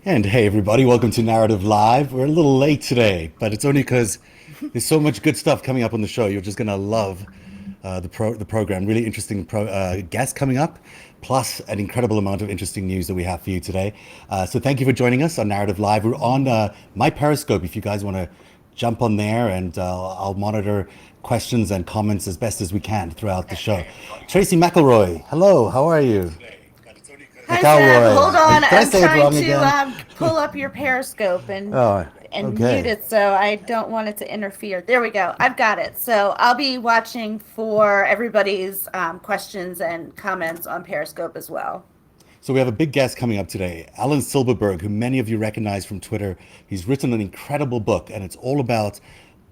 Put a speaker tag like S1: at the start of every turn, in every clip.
S1: And hey, everybody, welcome to Narrative Live. We're a little late today, but it's only because there's so much good stuff coming up on the show. You're just going to love the program. Really interesting guests coming up, plus an incredible amount of interesting news that we have for you today. So thank you for joining us on Narrative Live. We're on my Periscope if you guys want to jump on there, and I'll monitor questions and comments as best as we can throughout the show. Tracy McElroy, hello, how are you?
S2: Hi, Zeb. Hold
S1: McElroy.
S2: on.
S1: Did I
S2: I'm
S1: say it
S2: trying
S1: wrong
S2: to
S1: again?
S2: pull up your Periscope and
S1: Oh,
S2: mute
S1: okay.
S2: it so I don't want it to interfere. There we go. I've got it. So I'll be watching for everybody's questions and comments on Periscope as well.
S1: So we have a big guest coming up today, Alan Silberberg, who many of you recognize from Twitter. He's written an incredible book, and it's all about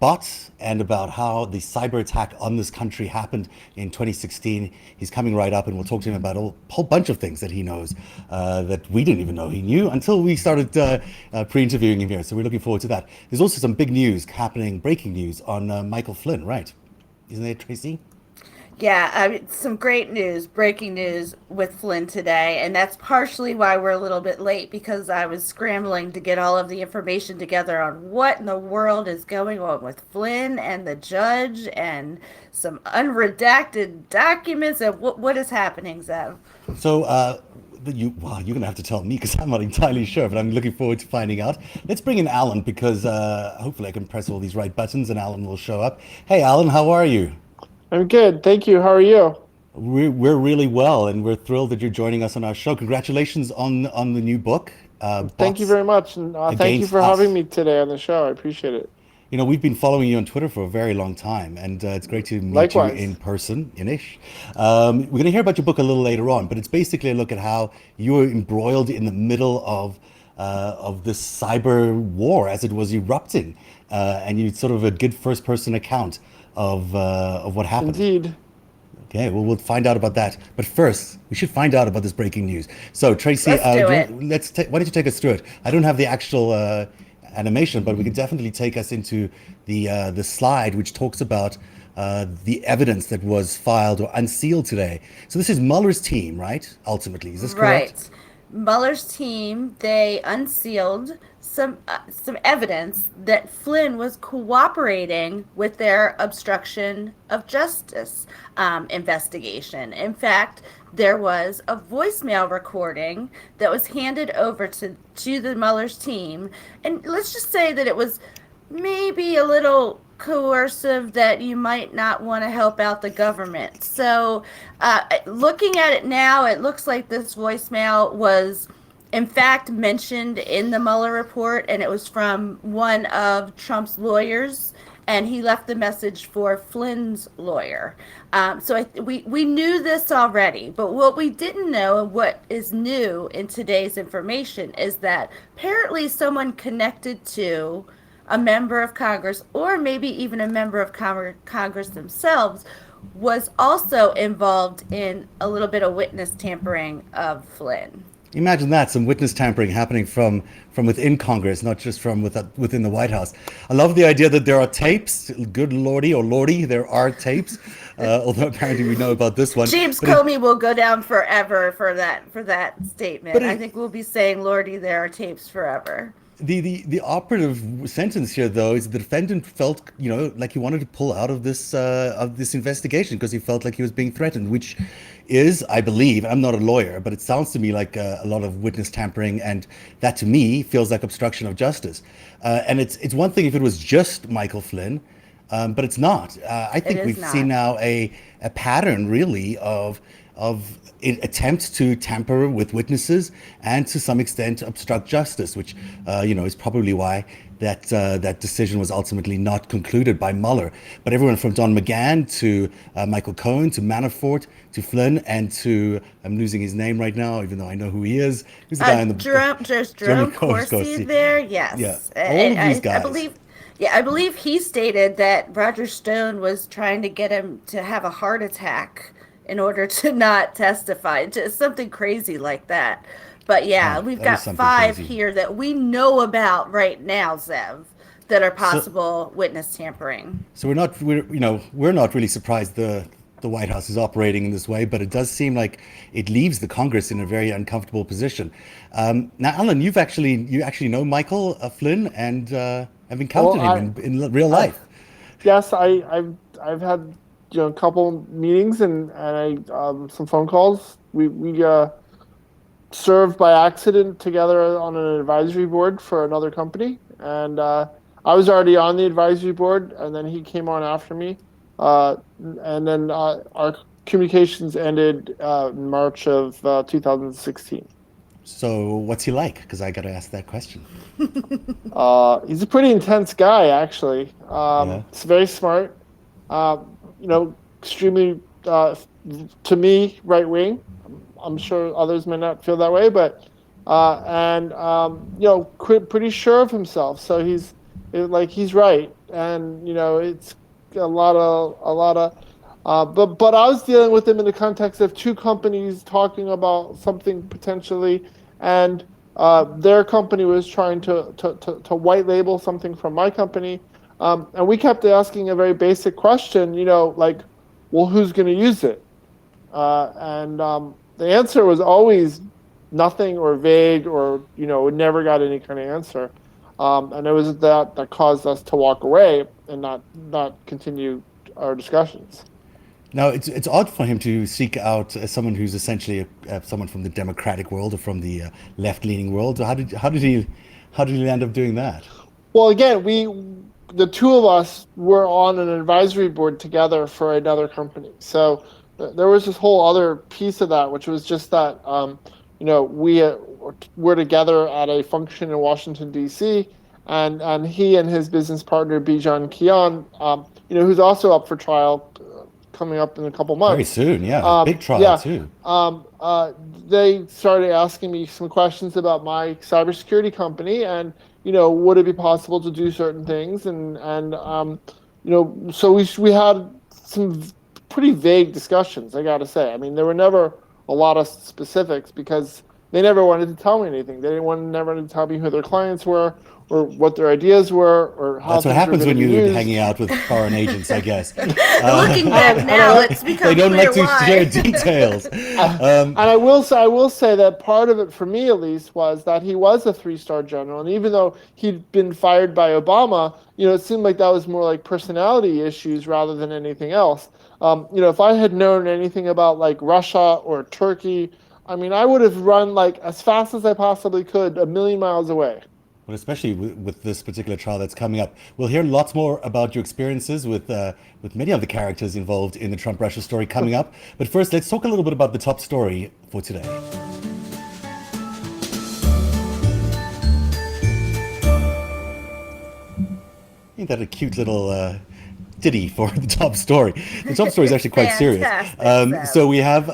S1: bots and about how the cyber attack on this country happened in 2016. He's coming right up, and we'll talk to him about a whole bunch of things that he knows that we didn't even know he knew until we started pre-interviewing him here. So we're looking forward to that. There's also some big news happening, breaking news on Michael Flynn, right? Isn't it, Tracy?
S2: Yeah, some great news, breaking news with Flynn today, and that's partially why we're a little bit late because I was scrambling to get all of the information together on what in the world is going on with Flynn and the judge and some unredacted documents and what is happening, Zev.
S1: So, you're gonna have to tell me because I'm not entirely sure, but I'm looking forward to finding out. Let's bring in Alan because hopefully I can press all these right buttons and Alan will show up. Hey, Alan, how are you?
S3: I'm good. Thank you. How are you?
S1: We're really well, and we're thrilled that you're joining us on our show. Congratulations on the new book,
S3: Thank you
S1: Bots
S3: very much. And thank you
S1: Against
S3: for having
S1: Us.
S3: me today on the show. I appreciate it.
S1: You know, we've been following you on Twitter for a very long time, and it's great to meet you in
S3: Likewise.
S1: person, Inish. We're going to hear about your book a little later on, but it's basically a look at how you were embroiled in the middle of this cyber war as it was erupting, and you sort of a good first-person account of what happened.
S3: Indeed.
S1: Okay, well, we'll find out about that. But first, we should find out about this breaking news. So, Tracy,
S2: Let's do it.
S1: why don't you take us through it? I don't have the actual animation, but we can definitely take us into the slide which talks about the evidence that was filed or unsealed today. So, this is Mueller's team, right? Ultimately, is this correct?
S2: Right. Mueller's team, they unsealed some evidence that Flynn was cooperating with their obstruction of justice investigation. In fact, there was a voicemail recording that was handed over to the Mueller's team, and let's just say that it was maybe a little coercive that you might not want to help out the government. So, looking at it now, it looks like this voicemail was, in fact, mentioned in the Mueller report, and it was from one of Trump's lawyers, and he left the message for Flynn's lawyer. We knew this already, but what we didn't know and what is new in today's information is that apparently someone connected to a member of Congress, or maybe even a member of Congress themselves, was also involved in a little bit of witness tampering of Flynn.
S1: Imagine that, some witness tampering happening from within Congress, not just from within the White House. I love the idea that there are tapes. Good lordy or lordy, there are tapes. Although apparently we know about this one.
S2: James
S1: But it,
S2: Comey will go down forever for that
S1: but
S2: statement. I
S1: it,
S2: think we'll be saying "Lordy, there are tapes" forever.
S1: the operative sentence here, though, is the defendant felt, like he wanted to pull out of this investigation because he felt like he was being threatened, which is, I believe, I'm not a lawyer, but it sounds to me like a lot of witness tampering, and that to me feels like obstruction of justice. And it's one thing if it was just Michael Flynn, but it's not. I
S2: It
S1: think
S2: is
S1: we've seen
S2: not.
S1: now a pattern really of attempts to tamper with witnesses and to some extent obstruct justice, which is probably why that decision was ultimately not concluded by Mueller. But everyone from Don McGahn to Michael Cohen to Manafort to Flynn and to, I'm losing his name right now, even though I know who he is. Who's the guy in the
S2: Jerome, there's
S1: Jeremy
S2: Jerome
S1: Corsi?
S2: Corsi there.
S1: Yeah,
S2: Yes,
S1: all of these
S2: I
S1: guys.
S2: believe. Yeah, I believe he stated that Roger Stone was trying to get him to have a heart attack in order to not testify, just something crazy like that. But yeah,
S1: Wow,
S2: we've
S1: that is
S2: got
S1: something
S2: five
S1: crazy.
S2: here that we know about right now, Zev, that are
S1: So
S2: possible witness tampering.
S1: So we're not really surprised the the White House is operating in this way, but it does seem like it leaves the Congress in a very uncomfortable position. Now, Alan, you actually know Michael Flynn and have
S3: Well,
S1: encountered him in real
S3: I,
S1: life.
S3: yes, I've had a couple meetings and some phone calls. We served by accident together on an advisory board for another company, and I was already on the advisory board, and then he came on after me, and then our communications ended in March of 2016.
S1: So, what's he like? Because I got to ask that question.
S3: He's a pretty intense guy, actually.
S1: Yeah.
S3: He's very smart. Extremely, to me, right wing. I'm sure others may not feel that way, but and pretty sure of himself. So he's right, and it's a lot of. But I was dealing with him in the context of two companies talking about something potentially, and their company was trying to white label something from my company, and we kept asking a very basic question, like, well, who's going to use it? And the answer was always nothing or vague, or we never got any kind of answer. And it was that caused us to walk away and not continue our discussions.
S1: Now, it's odd for him to seek out someone who's essentially someone from the Democratic world or from the left-leaning world. So how did he end up doing that?
S3: Well, again, the two of us were on an advisory board together for another company. So there was this whole other piece of that, which was just that, we were together at a function in Washington, D.C., and he and his business partner, Bijan Kian, who's also up for trial coming up in a couple
S1: Very
S3: months.
S1: soon, yeah, big trial
S3: Yeah,
S1: too.
S3: um, uh, they started asking me some questions about my cybersecurity company, and would it be possible to do certain things, and so we had some pretty vague discussions. I got to say, I mean, there were never a lot of specifics because they never wanted to tell me anything. They didn't want never to tell me who their clients were, or what their ideas were, or how
S1: That's what
S3: things were
S1: happens
S3: going to
S1: when
S3: be
S1: you're hanging
S3: used.
S1: out with foreign agents, I guess.
S2: Looking back
S3: And
S2: now, it's
S1: They
S2: become
S1: don't
S2: clear
S1: like to share
S2: why.
S1: details.
S3: And I will say that part of it for me at least was that he was a three-star general, and even though he'd been fired by Obama, it seemed like that was more like personality issues rather than anything else. If I had known anything about like Russia or Turkey, I mean, I would have run like as fast as I possibly could, a million miles away.
S1: Well, especially with this particular trial that's coming up, we'll hear lots more about your experiences with many of the characters involved in the Trump-Russia story coming up. But first, let's talk a little bit about the top story for today. Ain't that a cute little ditty for the top story? The top story is actually quite serious.
S2: Fantastic,
S1: So
S2: Seb.
S1: we have,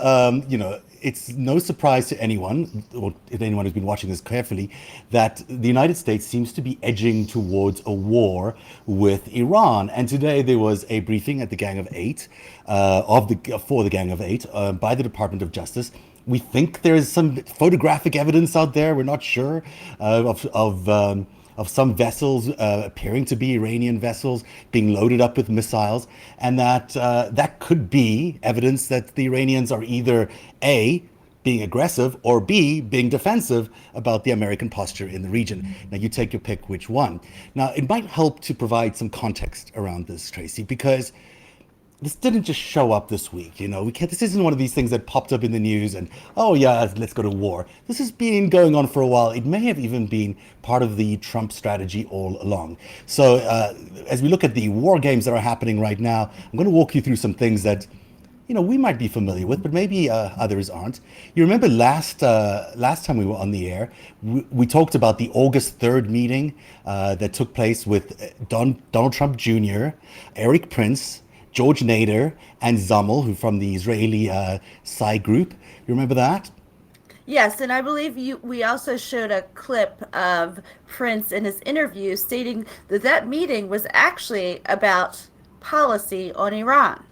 S1: it's no surprise to anyone, or if anyone who's been watching this carefully, that the United States seems to be edging towards a war with Iran. And today there was a briefing at the Gang of Eight, for the Gang of Eight, by the Department of Justice. We think there's some photographic evidence out there. We're not sure of some vessels appearing to be Iranian vessels being loaded up with missiles, and that could be evidence that the Iranians are either A, being aggressive, or B, being defensive about the American posture in the region. Now, you take your pick which one. Now, it might help to provide some context around this, Tracy, because this didn't just show up this week. We can't. This isn't one of these things that popped up in the news and, oh yeah, let's go to war. This has been going on for a while. It may have even been part of the Trump strategy all along. So as we look at the war games that are happening right now, I'm going to walk you through some things that we might be familiar with, but maybe others aren't. You remember last time we were on the air, we talked about the August 3rd meeting that took place with Donald Trump Jr., Eric Prince, George Nader, and Zammel, who from the Israeli Psy group. You remember that?
S2: Yes, and I believe we also showed a clip of Prince in his interview stating that that meeting was actually about policy on Iran.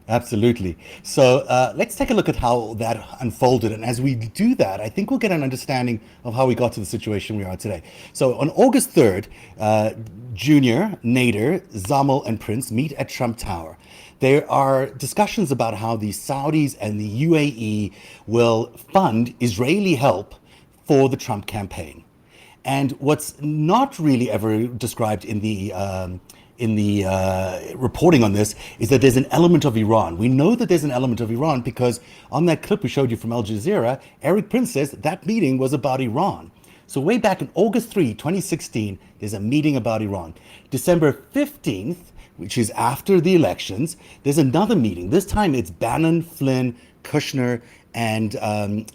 S1: Absolutely. So let's take a look at how that unfolded. And as we do that, I think we'll get an understanding of how we got to the situation we are today. So on August 3rd, Junior, Nader, Zamal, and Prince meet at Trump Tower. There are discussions about how the Saudis and the UAE will fund Israeli help for the Trump campaign. And what's not really ever described in the reporting on this is that there's an element of Iran. We know that there's an element of Iran because on that clip we showed you from Al Jazeera, Eric Prince says that meeting was about Iran. So way back in August 3, 2016, there's a meeting about Iran. December 15th, which is after the elections, there's another meeting. This time it's Bannon, Flynn, Kushner, and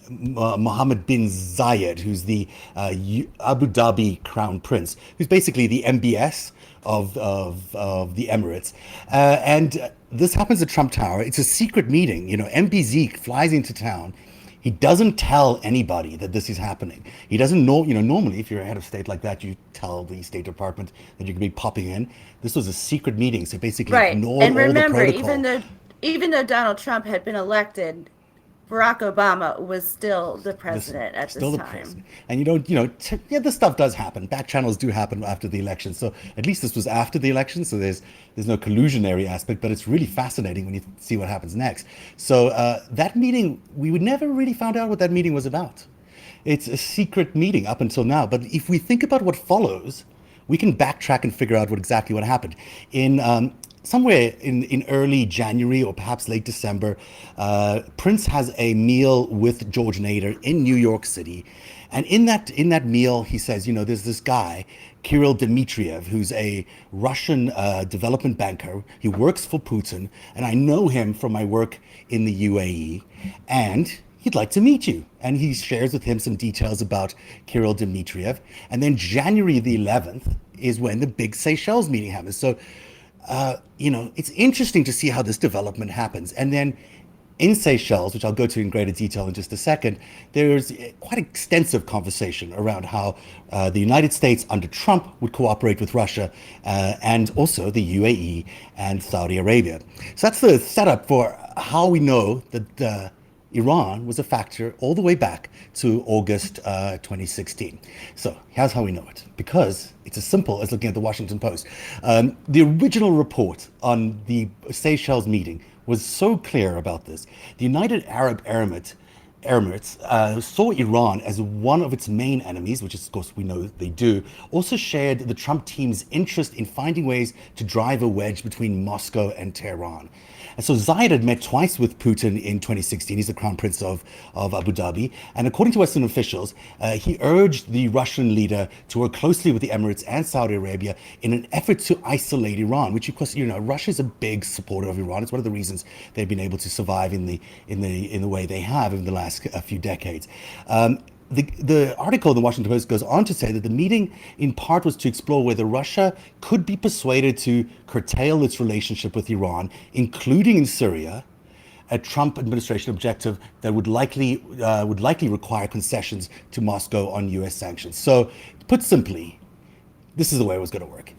S1: Mohammed bin Zayed, who's the Abu Dhabi Crown Prince, who's basically the MBS of the Emirates. And this happens at Trump Tower. It's a secret meeting. You know, MBZ flies into town. He doesn't tell anybody that this is happening. He doesn't know, you know, normally if you're a head of state like that, you tell the State Department that you're going to be popping in. This was a secret meeting, so basically
S2: Right.
S1: ignored
S2: And
S1: all the
S2: remember,
S1: protocol.
S2: even though Donald Trump had been elected, Barack Obama was still the president at
S1: Still
S2: this
S1: the
S2: time.
S1: president. And you don't, yeah, this stuff does happen. Back channels do happen after the election. So at least this was after the election. So there's no collusionary aspect, but it's really fascinating when you see what happens next. So that meeting, we would never really found out what that meeting was about. It's a secret meeting up until now. But if we think about what follows, we can backtrack and figure out exactly what happened. In somewhere in early January or perhaps late December, Prince has a meal with George Nader in New York City. And in that meal, he says, there's this guy, Kirill Dmitriev, who's a Russian development banker. He works for Putin, and I know him from my work in the UAE. And he'd like to meet you. And he shares with him some details about Kirill Dmitriev. And then January the 11th is when the big Seychelles meeting happens. So, it's interesting to see how this development happens. And then in Seychelles, which I'll go to in greater detail in just a second, there's quite extensive conversation around how the United States under Trump would cooperate with Russia and also the UAE and Saudi Arabia. So that's the setup for how we know that Iran was a factor all the way back to August 2016. So here's how we know it, because it's as simple as looking at the Washington Post. The original report on the Seychelles meeting was so clear about this. The United Arab Emirates saw Iran as one of its main enemies, which of course we know they do, also shared the Trump team's interest in finding ways to drive a wedge between Moscow and Tehran. And so Zayed had met twice with Putin in 2016. He's the crown prince of Abu Dhabi. And according to Western officials, he urged the Russian leader to work closely with the Emirates and Saudi Arabia in an effort to isolate Iran, which of course, Russia is a big supporter of Iran. It's one of the reasons they've been able to survive in the way they have in the last few decades. The article in the Washington Post goes on to say that the meeting in part was to explore whether Russia could be persuaded to curtail its relationship with Iran, including in Syria, a Trump administration objective that would likely require concessions to Moscow on U.S. sanctions. So, put simply, this is the way it was going to work.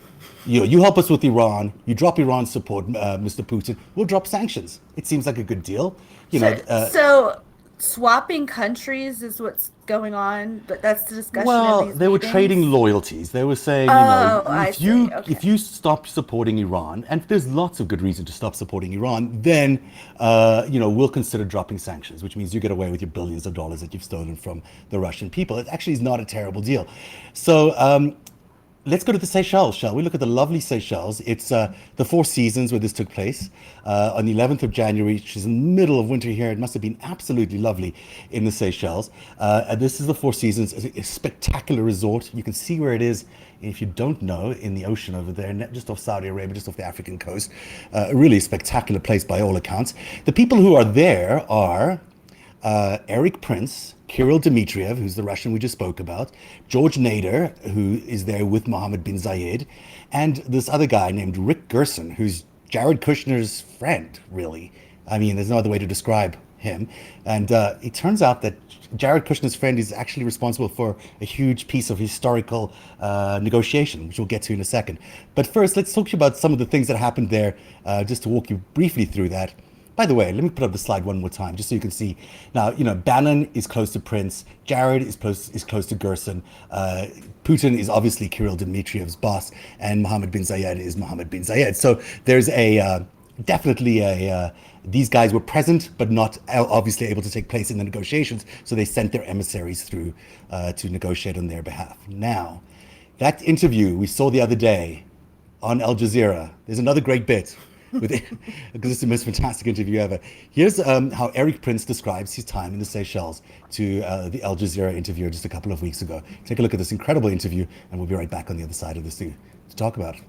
S1: You help us with Iran, you drop Iran support, Mr. Putin, we'll drop sanctions. It seems like a good deal.
S2: So swapping countries is what's going on, but that's the discussion.
S1: Well,
S2: in these
S1: they were
S2: meetings?
S1: trading loyalties. They were saying,
S2: I
S1: if you
S2: see. Okay.
S1: if you stop supporting Iran, and there's lots of good reason to stop supporting Iran, then we'll consider dropping sanctions, which means you get away with your billions of dollars that you've stolen from the Russian people. It actually is not a terrible deal. So let's go to the Seychelles, shall we? Look at the lovely Seychelles. It's the Four Seasons where this took place on the 11th of January, which is in the middle of winter here. It must have been absolutely lovely in the Seychelles. And this is the Four Seasons, a spectacular resort. You can see where it is, if you don't know, in the ocean over there, just off Saudi Arabia, just off the African coast. A really spectacular place by all accounts. The people who are there are Eric Prince, Kirill Dmitriev, who's the Russian we just spoke about, George Nader, who is there with Mohammed bin Zayed, and this other guy named Rick Gerson, who's Jared Kushner's friend, really. I mean, there's no other way to describe him. And it turns out that Jared Kushner's friend is actually responsible for a huge piece of historical negotiation, which we'll get to in a second. But first, let's talk about some of the things that happened there, just to walk you briefly through that. By the way, let me put up the slide one more time, just so you can see. Now, Bannon is close to Prince. Jared is close to Gerson. Putin is obviously Kirill Dmitriev's boss, and Mohammed bin Zayed is Mohammed bin Zayed. So there's definitely these guys were present, but not obviously able to take place in the negotiations. So they sent their emissaries through to negotiate on their behalf. Now, that interview we saw the other day on Al Jazeera. There's another great bit with it, because it's the most fantastic interview ever. Here's how Eric Prince describes his time in the Seychelles to the Al Jazeera interviewer just a couple of weeks ago. Take a look at this incredible interview, and we'll be right back on the other side of this to talk about it.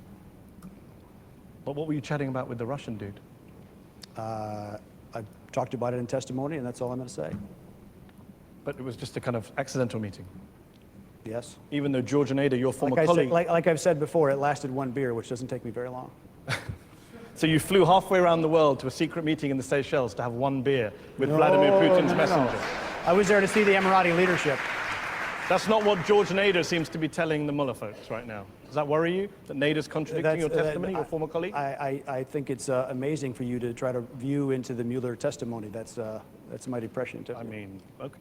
S4: But what were you chatting about with the Russian dude?
S5: I talked about it in testimony, and that's all I'm going to say.
S4: But it was just a kind of accidental meeting.
S5: Yes.
S4: Even though George Nader, your former colleague...
S5: Like I've said before, it lasted one beer, which doesn't take me very long.
S4: So you flew halfway around the world to a secret meeting in the Seychelles to have one beer with Vladimir Putin's messenger.
S5: I was there to see the Emirati leadership.
S4: That's not what George Nader seems to be telling the mullah folks right now. Does that worry you, that Nader's contradicting your testimony, your former colleague?
S5: I think it's amazing for you to try to view into the Mueller testimony. That's mighty prescient.
S4: I mean, okay.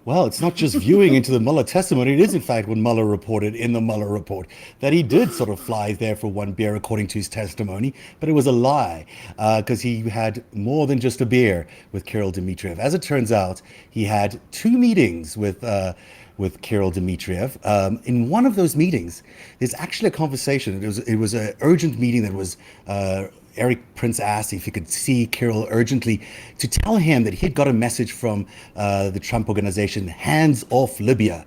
S1: Well, it's not just viewing into the Mueller testimony. It is, in fact, what Mueller reported in the Mueller report, that he did sort of fly there for one beer, according to his testimony. But it was a lie, because he had more than just a beer with Kirill Dmitriev. As it turns out, he had 2 meetings with Kirill Dmitriev. In one of those meetings, there's actually a conversation. It was an urgent meeting that was Eric Prince asked if he could see Kirill urgently to tell him that he had got a message from the Trump organization, hands off Libya,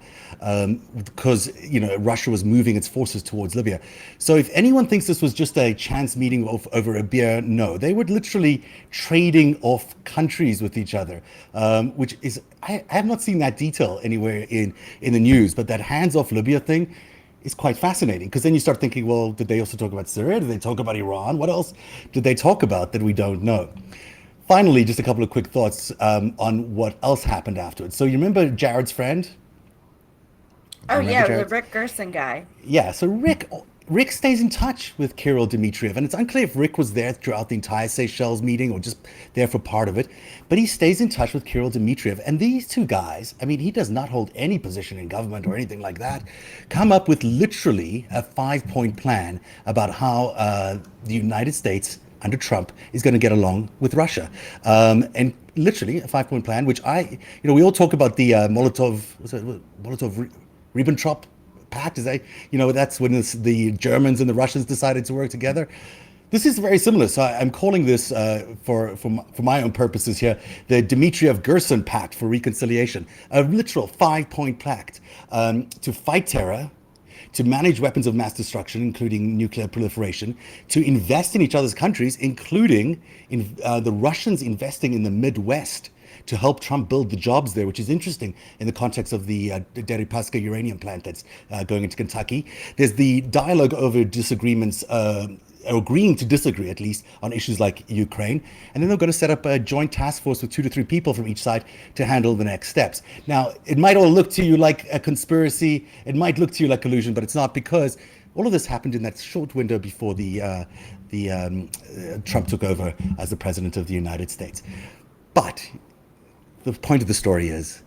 S1: because Russia was moving its forces towards Libya. So if anyone thinks this was just a chance meeting over a beer, no, they were literally trading off countries with each other, which is I have not seen that detail anywhere in the news, but that hands off Libya thing is quite fascinating, because then you start thinking, well, did they also talk about Syria? Did they talk about Iran? What else did they talk about that we don't know? Finally, just a couple of quick thoughts on what else happened afterwards. So you remember Jared's friend?
S2: Oh, yeah, the Rick Gerson guy.
S1: Yeah, so Rick stays in touch with Kirill Dmitriev, and it's unclear if Rick was there throughout the entire Seychelles meeting or just there for part of it, but he stays in touch with Kirill Dmitriev. And these 2 guys, I mean, he does not hold any position in government or anything like that, come up with literally a 5-point plan about how the United States under Trump is going to get along with Russia. And literally a 5-point plan, which we all talk about the Molotov-Ribbentrop Pact. Is that's when the Germans and the Russians decided to work together. This is very similar. So I'm calling this, for my own purposes here, the Dmitriev-Gerson Pact for Reconciliation, a literal 5-point pact to fight terror, to manage weapons of mass destruction, including nuclear proliferation, to invest in each other's countries, including in the Russians investing in the Midwest to help Trump build the jobs there, which is interesting in the context of the Deripaska uranium plant that's going into Kentucky. There's the dialogue over disagreements, agreeing to disagree at least on issues like Ukraine. And then they're going to set up a joint task force with 2 to 3 people from each side to handle the next steps. Now, it might all look to you like a conspiracy. It might look to you like collusion, but it's not, because all of this happened in that short window before Trump took over as the president of the United States. But the point of the story is,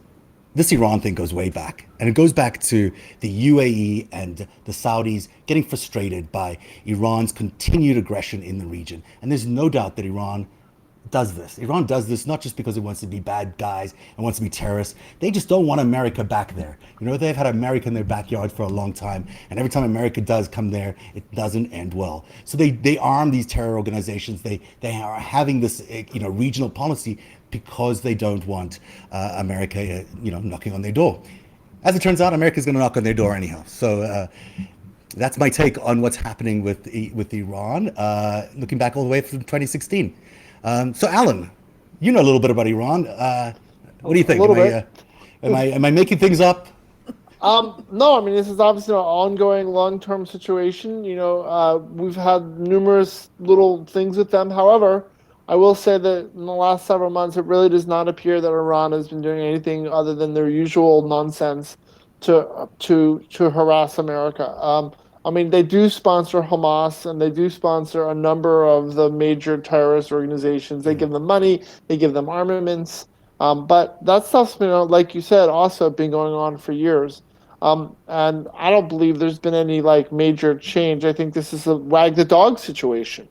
S1: this Iran thing goes way back, and it goes back to the UAE and the Saudis getting frustrated by Iran's continued aggression in the region. And there's no doubt that Iran does this. Iran does this not just because it wants to be bad guys and wants to be terrorists. They just don't want America back there. They've had America in their backyard for a long time, and every time America does come there, it doesn't end well. So they arm these terror organizations. They are having this regional policy because they don't want America knocking on their door. As it turns out, America's going to knock on their door anyhow. So that's my take on what's happening with Iran, looking back all the way from 2016. So Alan, you know a little bit about Iran. What do you think? Am I making things up?
S3: No, I mean, this is obviously an ongoing long-term situation. We've had numerous little things with them. However, I will say that in the last several months, it really does not appear that Iran has been doing anything other than their usual nonsense to harass America. I mean, they do sponsor Hamas and they do sponsor a number of the major terrorist organizations. They give them money, they give them armaments. But that stuff's been, like you said, also been going on for years. And I don't believe there's been any like major change. I think this is a wag the dog situation.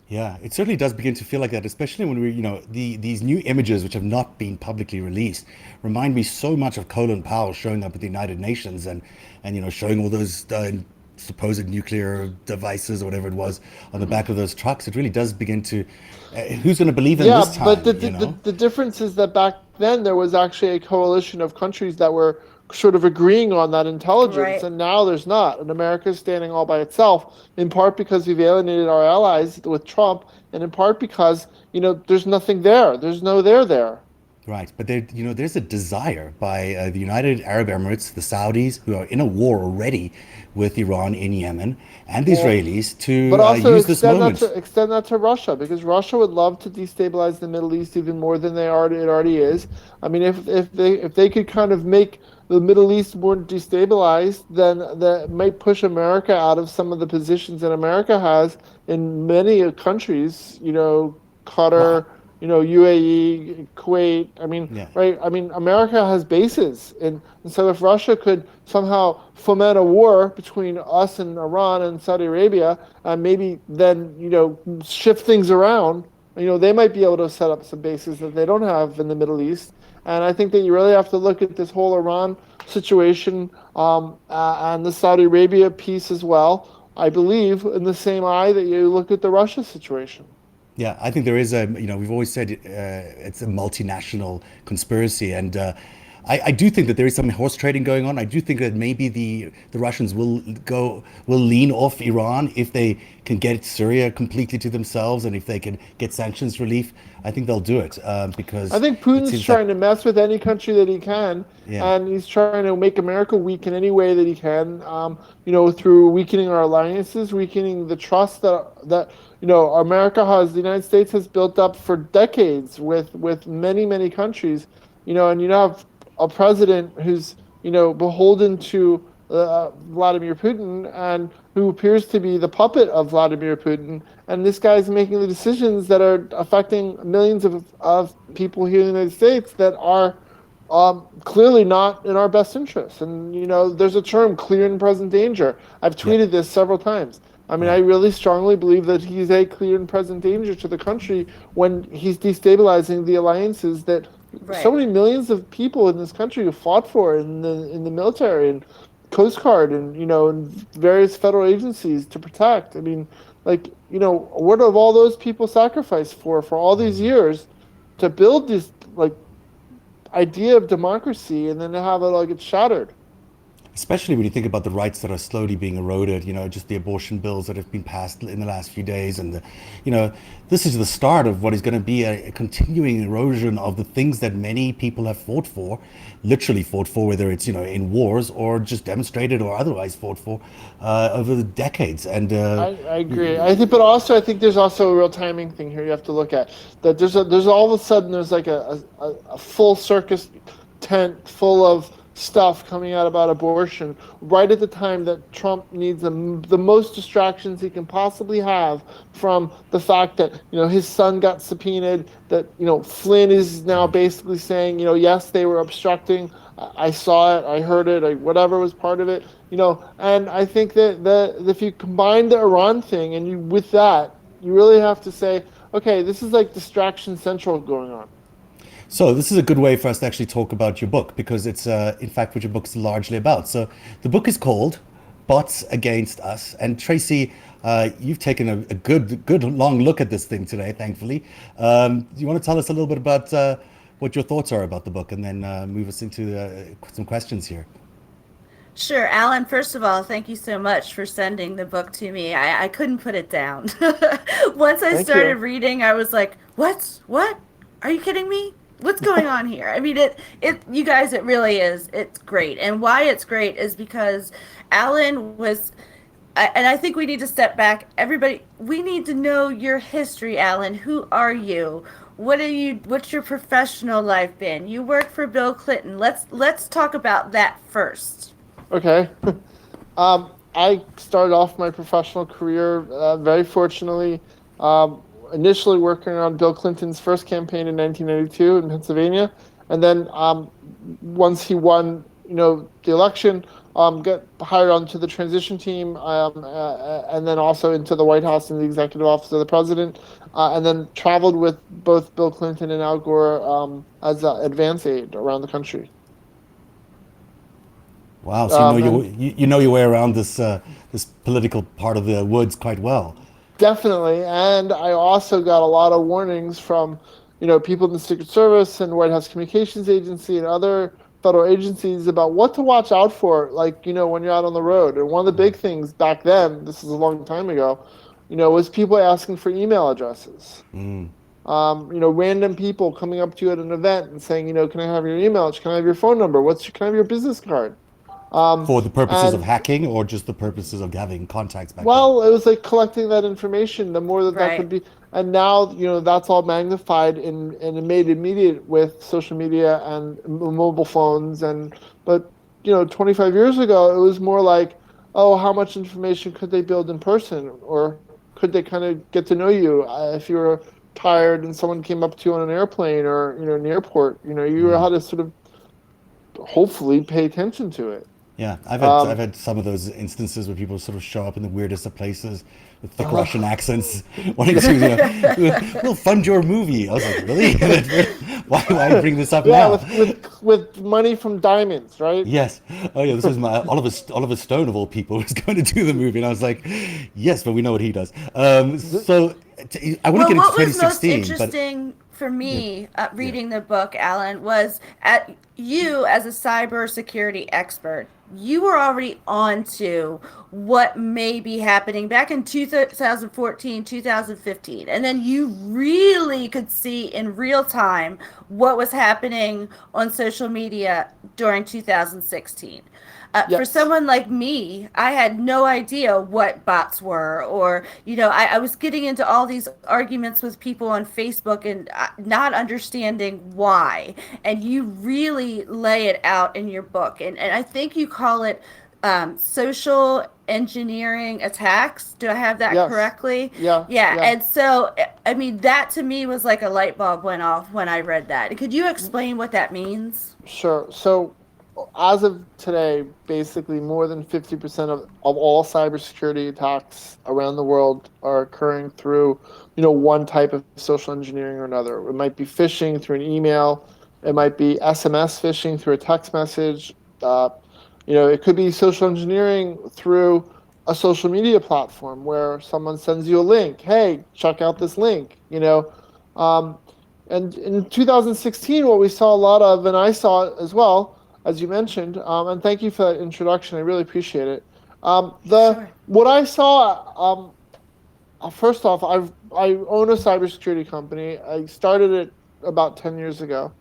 S1: Yeah, it certainly does begin to feel like that, especially when these new images, which have not been publicly released, remind me so much of Colin Powell showing up at the United Nations and showing all those supposed nuclear devices or whatever it was on the back of those trucks. It really does begin to, who's going to believe in
S3: Yeah,
S1: this
S3: but
S1: time, you know?
S3: the difference is that back then there was actually a coalition of countries that were sort of agreeing on that intelligence,
S2: Right.
S3: and now there's not. And America is standing all by itself, in part because we've alienated our allies with Trump, and in part because, there's nothing there. There's no there there.
S1: Right, but there's a desire by the United Arab Emirates, the Saudis, who are in a war already with Iran in Yemen, and the
S3: Well,
S1: Israelis
S3: but
S1: to
S3: also
S1: use this moment.
S3: extend that to Russia, because Russia would love to destabilize the Middle East even more than it already is. I mean, if they could kind of make the Middle East more destabilized, then that might push America out of some of the positions that America has in many countries.
S1: Well,
S3: Qatar, UAE, Kuwait. I mean,
S1: yeah,
S3: right? I mean, America has bases, and so if Russia could somehow foment a war between us and Iran and Saudi Arabia, maybe then shift things around. They might be able to set up some bases that they don't have in the Middle East. And I think that you really have to look at this whole Iran situation and the Saudi Arabia piece as well. I believe in the same eye that you look at the Russia situation.
S1: yeah, I think there is we've always said it's a multinational conspiracy, and I do think that there is some horse trading going on. I do think that maybe the Russians will lean off Iran if they can get Syria completely to themselves, and if they can get sanctions relief. I think they'll do it
S3: I
S1: because
S3: think
S1: it
S3: Putin's
S1: seems like
S3: trying to mess with any country that he can,
S1: yeah,
S3: and he's trying to make America weak in any way that he can. Through weakening our alliances, weakening the trust that America has, the United States has built up for decades with many many countries. And you have a president who's beholden to Vladimir Putin and who appears to be the puppet of Vladimir Putin. And this guy's making the decisions that are affecting millions of people here in the United States that are clearly not in our best interest. And, there's a term, clear and present danger. I've
S1: yeah,
S3: tweeted this several times. I mean, I
S1: right.
S3: really strongly believe that he's a clear and present danger to the country when he's destabilizing the alliances that so
S2: Right.
S3: many millions of people in this country have fought for in the military and Coast Guard and and various federal agencies to protect. I mean, like what have all those people sacrificed for all these years to build this like idea of democracy and then to have it all get shattered?
S1: Especially when you think about the rights that are slowly being eroded, just the abortion bills that have been passed in the last few days, and this is the start of what is going to be a continuing erosion of the things that many people have fought for, literally fought for, whether it's in wars or just demonstrated or otherwise fought for over the decades. And
S3: I agree. But also I think there's also a real timing thing here you have to look at. That there's all of a sudden there's like a full circus tent full of stuff coming out about abortion right at the time that Trump needs the most distractions he can possibly have from the fact that his son got subpoenaed, that Flynn is now basically saying yes, they were obstructing. I saw it, I heard it, whatever was part of it, and I think that if you combine the Iran thing and you with that, you really have to say, okay, this is like distraction central going on.
S1: So this is a good way for us to actually talk about your book because it's, in fact, what your book's largely about. So the book is called "Bots Against Us," and Tracy, you've taken a good long look at this thing today. Thankfully, do you want to tell us a little bit about what your thoughts are about the book, and then move us into some questions here?
S2: Sure, Alan, first of all, thank you so much for sending the book to me. I couldn't put it down. Once I
S3: Thank
S2: started
S3: you.
S2: reading, I was like, what? What? Are you kidding me? What's going on here? I mean, you guys, it really is. It's great. And why it's great is because Alan was, and I think we need to step back. Everybody, we need to know your history, Alan. Who are you? What's your professional life been? You work for Bill Clinton. Let's talk about that first.
S3: Okay. I started off my professional career very fortunately, initially working on Bill Clinton's first campaign in 1992 in Pennsylvania, and then once he won, the election, got hired onto the transition team, and then also into the White House and the executive office of the president, and then traveled with both Bill Clinton and Al Gore as an advance aide around the country.
S1: Wow. So you know
S3: And
S1: you know your way around this political part of the woods quite well.
S3: definitely. And I also got a lot of warnings from, people in the Secret Service and White House Communications Agency and other federal agencies about what to watch out for, like, when you're out on the road. And one of the big things back then, this is a long time ago, was people asking for email addresses. Random people coming up to you at an event and saying, can I have your email? Can I have your phone number? Can I have your business card?
S1: For the purposes of
S3: And
S1: hacking or just the purposes of having contacts back then?
S3: Well, it was like collecting that information. The more that could
S2: Right.
S3: be, and now that's all magnified and made immediate with social media and mobile phones. But 25 years ago, it was more like, oh, how much information could they build in person, or could they kind of get to know you if you were tired and someone came up to you on an airplane or in the airport. You had to sort of hopefully pay attention to it.
S1: Yeah, I've
S3: Um,
S1: had some of those instances where people sort of show up in the weirdest of places with thick Russian accents, wanting to, we'll fund your movie. I was like, really? Why bring this up
S3: yeah,
S1: now?
S3: with money from diamonds, right?
S1: Yes. Oh yeah, this was my Oliver Stone of all people was going to do the movie, and I was like, yes, but we know what he does. I want to
S2: Well,
S1: get into
S2: what was most
S1: 2016, but
S2: interesting for
S1: yeah,
S2: me
S1: yeah.
S2: reading the book, Alan, was at you as a cybersecurity expert. You were already on to what may be happening back in 2014, 2015. And then you really could see in real time what was happening on social media during 2016. For
S3: Yes.
S2: someone like me, I had no idea what bots were, or, I was getting into all these arguments with people on Facebook and not understanding why. And you really lay it out in your book. And I think you call it social engineering attacks. Do I have that
S3: Yes.
S2: correctly?
S3: Yeah.
S2: Yeah.
S3: Yeah.
S2: And so, I mean, that to me was like a light bulb went off when I read that. Could you explain what that means?
S3: Sure. So, as of today, basically more than 50% of all cybersecurity attacks around the world are occurring through, one type of social engineering or another. It might be phishing through an email. It might be SMS phishing through a text message. It could be social engineering through a social media platform where someone sends you a link. Hey, check out this link. Um, and in 2016, what we saw a lot of, and I saw it as well, as you mentioned, and thank you for that introduction. I really appreciate it. The
S2: Sure.
S3: What I saw, first off, I own a cybersecurity company. I started it about 10 years ago,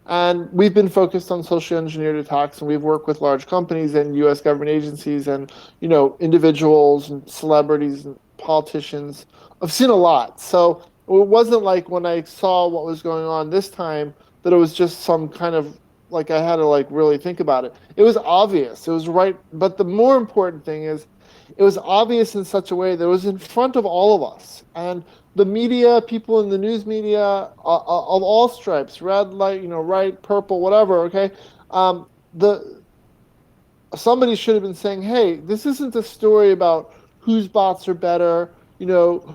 S3: and we've been focused on social engineered attacks, and we've worked with large companies and U.S. government agencies, and individuals and celebrities and politicians. I've seen a lot, so it wasn't like when I saw what was going on this time that it was just some kind of like I had to like really think about it. It was obvious. It was right, but the more important thing is it was obvious in such a way that it was in front of all of us. And the media, people in the news media of all stripes, red, light, right, purple, whatever. Okay, the somebody should have been saying, "Hey, this isn't a story about whose bots are better,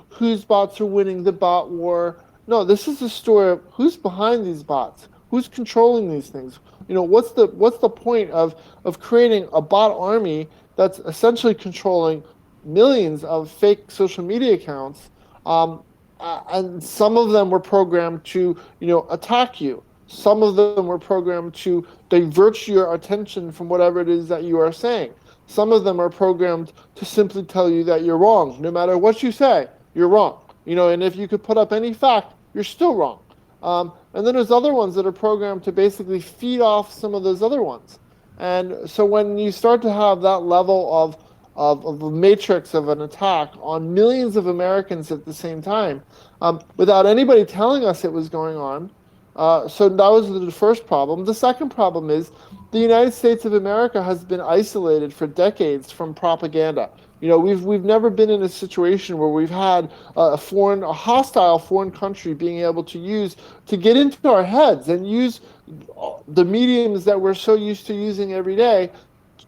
S3: whose bots are winning the bot war. No, this is a story of who's behind these bots, who's controlling these things. What's the point of creating a bot army that's essentially controlling millions of fake social media accounts, and some of them were programmed to, attack you. Some of them were programmed to divert your attention from whatever it is that you are saying. Some of them are programmed to simply tell you that you're wrong. No matter what you say, you're wrong. And if you could put up any fact, you're still wrong. And then there's other ones that are programmed to basically feed off some of those other ones. And so when you start to have that level of a matrix of an attack on millions of Americans at the same time, without anybody telling us it was going on, So that was the first problem. The second problem is the United States of America has been isolated for decades from propaganda. We've never been in a situation where we've had a hostile foreign country being able to get into our heads and use the mediums that we're so used to using every day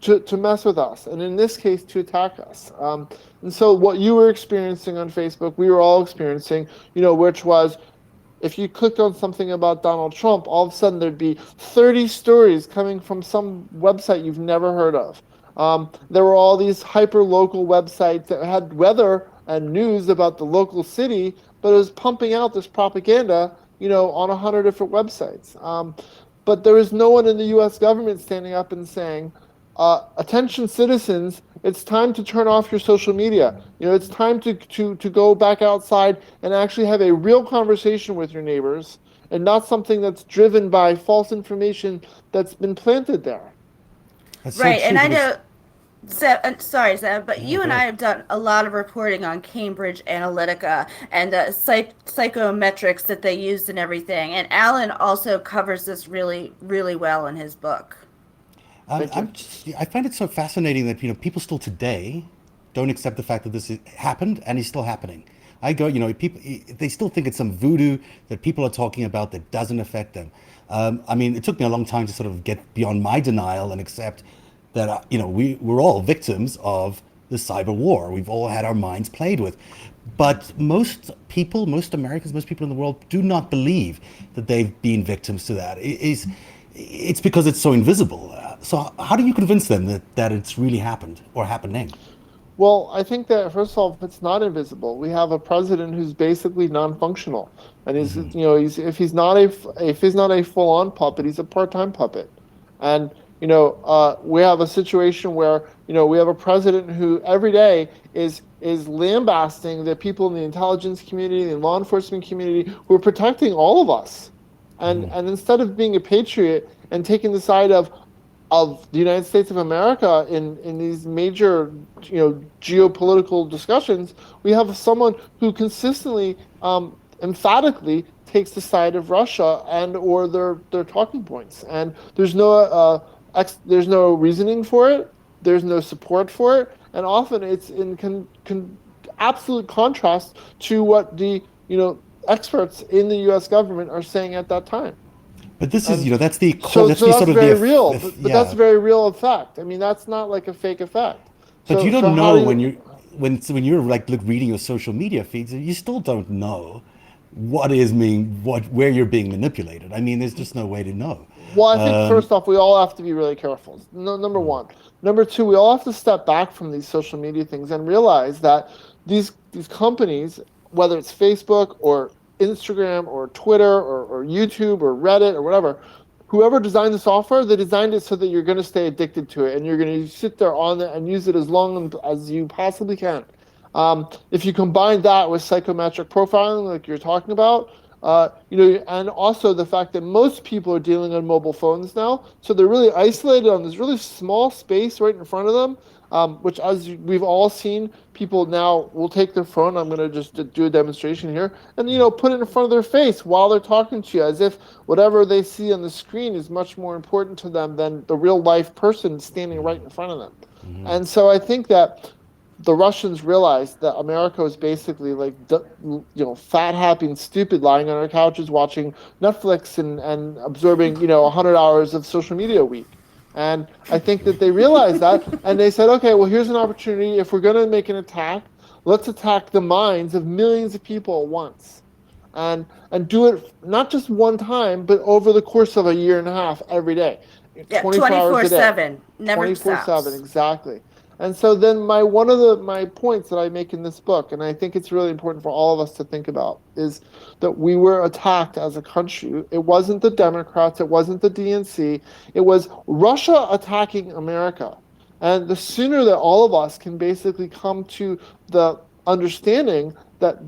S3: to mess with us, and in this case, to attack us. And so, what you were experiencing on Facebook, we were all experiencing, which was if you clicked on something about Donald Trump, all of a sudden there'd be 30 stories coming from some website you've never heard of. There were all these hyper local websites that had weather and news about the local city, but it was pumping out this propaganda, on 100 different websites. But there is no one in the U.S. government standing up and saying, attention citizens, it's time to turn off your social media. It's time to go back outside and actually have a real conversation with your neighbors, and not something that's driven by false information that's been planted there.
S1: That's so
S2: Right,
S1: true
S2: and I
S1: because-
S2: know. Sorry, Zeb, but you and
S1: go
S2: I
S1: ahead.
S2: have done a lot of reporting on Cambridge Analytica and psychometrics that they used and everything. And Alan also covers this really, really well in his book.
S1: I find it so fascinating that people still today don't accept the fact that happened and is still happening. I go, people they still think it's some voodoo that people are talking about that doesn't affect them. I mean, it took me a long time to sort of get beyond my denial and accept that we're all victims of the cyber war. We've all had our minds played with. But most people, most Americans, most people in the world do not believe that they've been victims to that. It's because it's so invisible. So how do you convince them that it's really happened or happening?
S3: Well, I think that first of all, it's not invisible. We have a president who's basically non-functional, and if he's not a full-on puppet, he's a part-time puppet. And we have a situation where we have a president who every day is lambasting the people in the intelligence community, the law enforcement community, who are protecting all of us. And instead of being a patriot and taking the side of the United States of America in these major geopolitical discussions, we have someone who consistently, emphatically takes the side of Russia and or their talking points. And there's no reasoning for it. There's no support for it, and often it's in absolute contrast to what the experts in the U.S. government are saying at that time.
S1: But this is, that's the
S3: So
S1: that's
S3: that's
S1: sort of
S3: very
S1: the
S3: real, but
S1: yeah.
S3: that's a very real effect. I mean, that's not like a fake effect.
S1: But
S3: So,
S1: you
S3: so
S1: don't
S3: how
S1: know
S3: do
S1: when you're like reading your social media feeds, you still don't know where you're being manipulated. I mean, there's just no way to know.
S3: Well, I think first off, we all have to be really careful. No, number one. Number two, we all have to step back from these social media things and realize that these companies, whether it's Facebook or Instagram or Twitter or YouTube or Reddit or whatever, whoever designed the software, they designed it so that you're going to stay addicted to it and you're going to sit there on it and use it as long as you possibly can. If you combine that with psychometric profiling, like you're talking about, and also the fact that most people are dealing on mobile phones now, so they're really isolated on this really small space right in front of them, which, as we've all seen, people now will take their phone. I'm going to just do a demonstration here, and put it in front of their face while they're talking to you, as if whatever they see on the screen is much more important to them than the real life person standing right in front of them. And so I think that the Russians realized that America was basically like, fat, happy, and stupid, lying on our couches watching Netflix and absorbing, 100 hours of social media a week. And I think that they realized that, and they said, okay, well, here's an opportunity. If we're going to make an attack, let's attack the minds of millions of people at once. And do it not just one time, but over the course of a year and a half, every day,
S2: Yeah,
S3: 24 hours a day.
S2: 24/7, never
S3: 24/7,
S2: stops.
S3: exactly. And so then one of my points that I make in this book, and I think it's really important for all of us to think about, is that we were attacked as a country. It wasn't the Democrats, it wasn't the DNC, it was Russia attacking America. And the sooner that all of us can basically come to the understanding that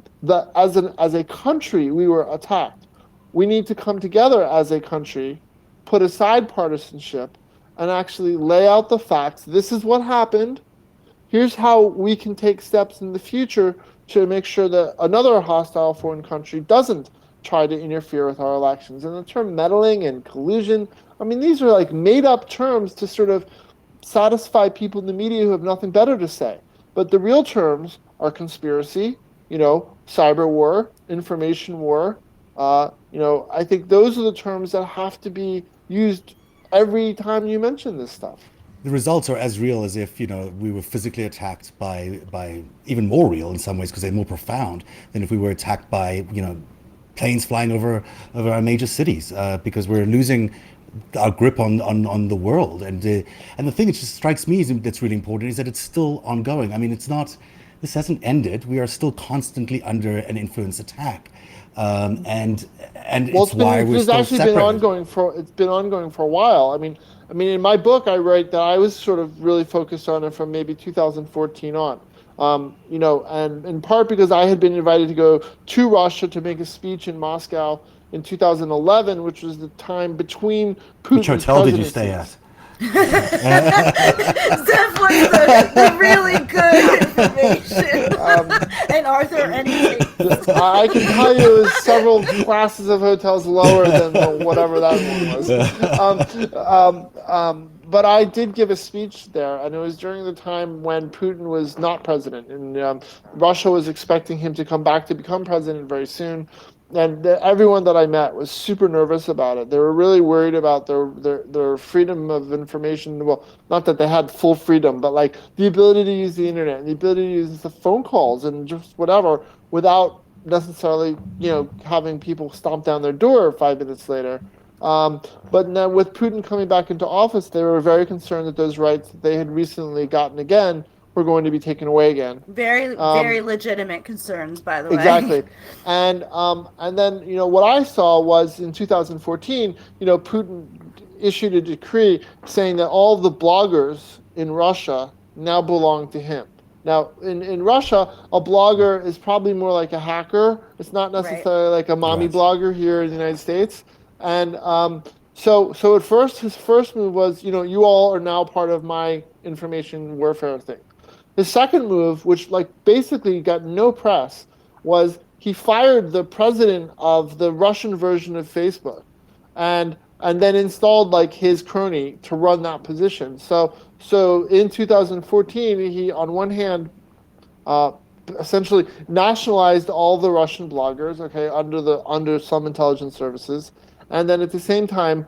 S3: as a country we were attacked, we need to come together as a country, put aside partisanship, and actually lay out the facts. This is what happened. Here's how we can take steps in the future to make sure that another hostile foreign country doesn't try to interfere with our elections. And the term meddling and collusion, I mean, these are like made up terms to sort of satisfy people in the media who have nothing better to say. But the real terms are conspiracy, cyber war, information war. I think those are the terms that have to be used every time you mention this stuff.
S1: The results are as real as if we were physically attacked by even more real in some ways because they're more profound than if we were attacked by planes flying over our major cities because we're losing our grip on the world. And the thing that just strikes me that's really important is that it's still ongoing. I mean, this hasn't ended. We are still constantly under an influence attack. And
S3: Well,
S1: it's why we're still
S3: actually
S1: separated.
S3: it's been ongoing for a while. I mean, in my book, I write that I was sort of really focused on it from maybe 2014 on. And in part because I had been invited to go to Russia to make a speech in Moscow in 2011, which was the time between
S1: Which
S3: Putin's
S1: hotel did you stay
S3: presidencies.
S1: at?
S2: Zeph wants the really good information. And are there any takes?
S3: I can tell you it was several classes of hotels lower than whatever that one was. But I did give a speech there, and it was during the time when Putin was not president, and Russia was expecting him to come back to become president very soon. And everyone that I met was super nervous about it. They were really worried about their freedom of information. Well, not that they had full freedom, but like the ability to use the internet and the ability to use the phone calls and just whatever without necessarily, having people stomp down their door 5 minutes later. But now with Putin coming back into office, they were very concerned that those rights that they had recently gotten again were going to be taken away again.
S2: Very, very legitimate concerns, by the way.
S3: Exactly. And then, what I saw was in 2014, Putin issued a decree saying that all the bloggers in Russia now belong to him. Now, in Russia, a blogger is probably more like a hacker. It's not necessarily like a mommy
S1: Right.
S3: blogger here in the United States. And so at first, his first move was, you all are now part of my information warfare thing. His second move, which basically got no press, was he fired the president of the Russian version of Facebook, and then installed his crony to run that position. So in 2014, he on one hand uh, essentially nationalized all the Russian bloggers, okay, under some intelligence services, and then at the same time,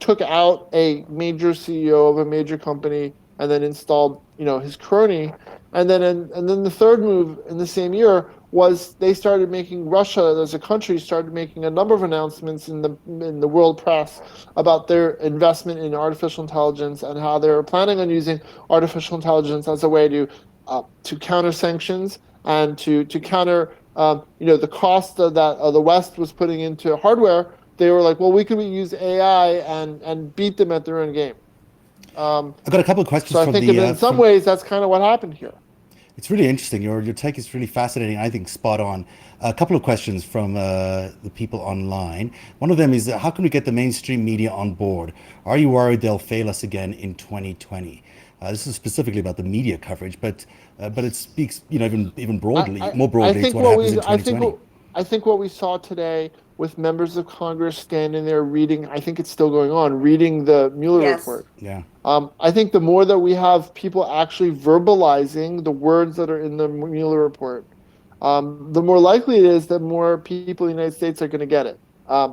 S3: took out a major CEO of a major company and then installed, his crony, and then the third move in the same year was they started making Russia as a country started making a number of announcements in the world press about their investment in artificial intelligence and how they were planning on using artificial intelligence as a way to counter sanctions and to counter the cost of that the West was putting into hardware. They were like, well, we could use AI and beat them at their own game.
S1: I've got a couple of questions
S3: So I
S1: from
S3: think
S1: the
S3: in some ways that's kind of what happened here.
S1: It's really interesting. Your take is really fascinating. I think spot on. A couple of questions from the people online. One of them is, how can we get the mainstream media on board? Are you worried they'll fail us again in 2020? This is specifically about the media coverage, but it speaks, even broadly, more
S3: I
S1: broadly,
S3: think
S1: to what
S3: what
S1: happens
S3: we
S1: in 2020.
S3: I think what we saw today with members of Congress standing there reading, I think it's still going on, reading the Mueller
S2: Yes.
S3: report.
S1: Yeah.
S3: I think the more that we have people actually verbalizing the words that are in the Mueller report, the more likely it is that more people in the United States are going to get it.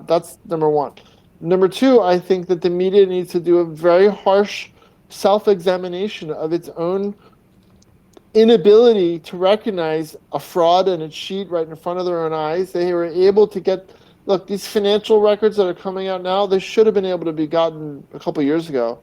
S3: That's number one. Number two, I think that the media needs to do a very harsh self-examination of its own inability to recognize a fraud and a cheat right in front of their own eyes. They were able to look, these financial records that are coming out now, they should have been able to be gotten a couple of years ago.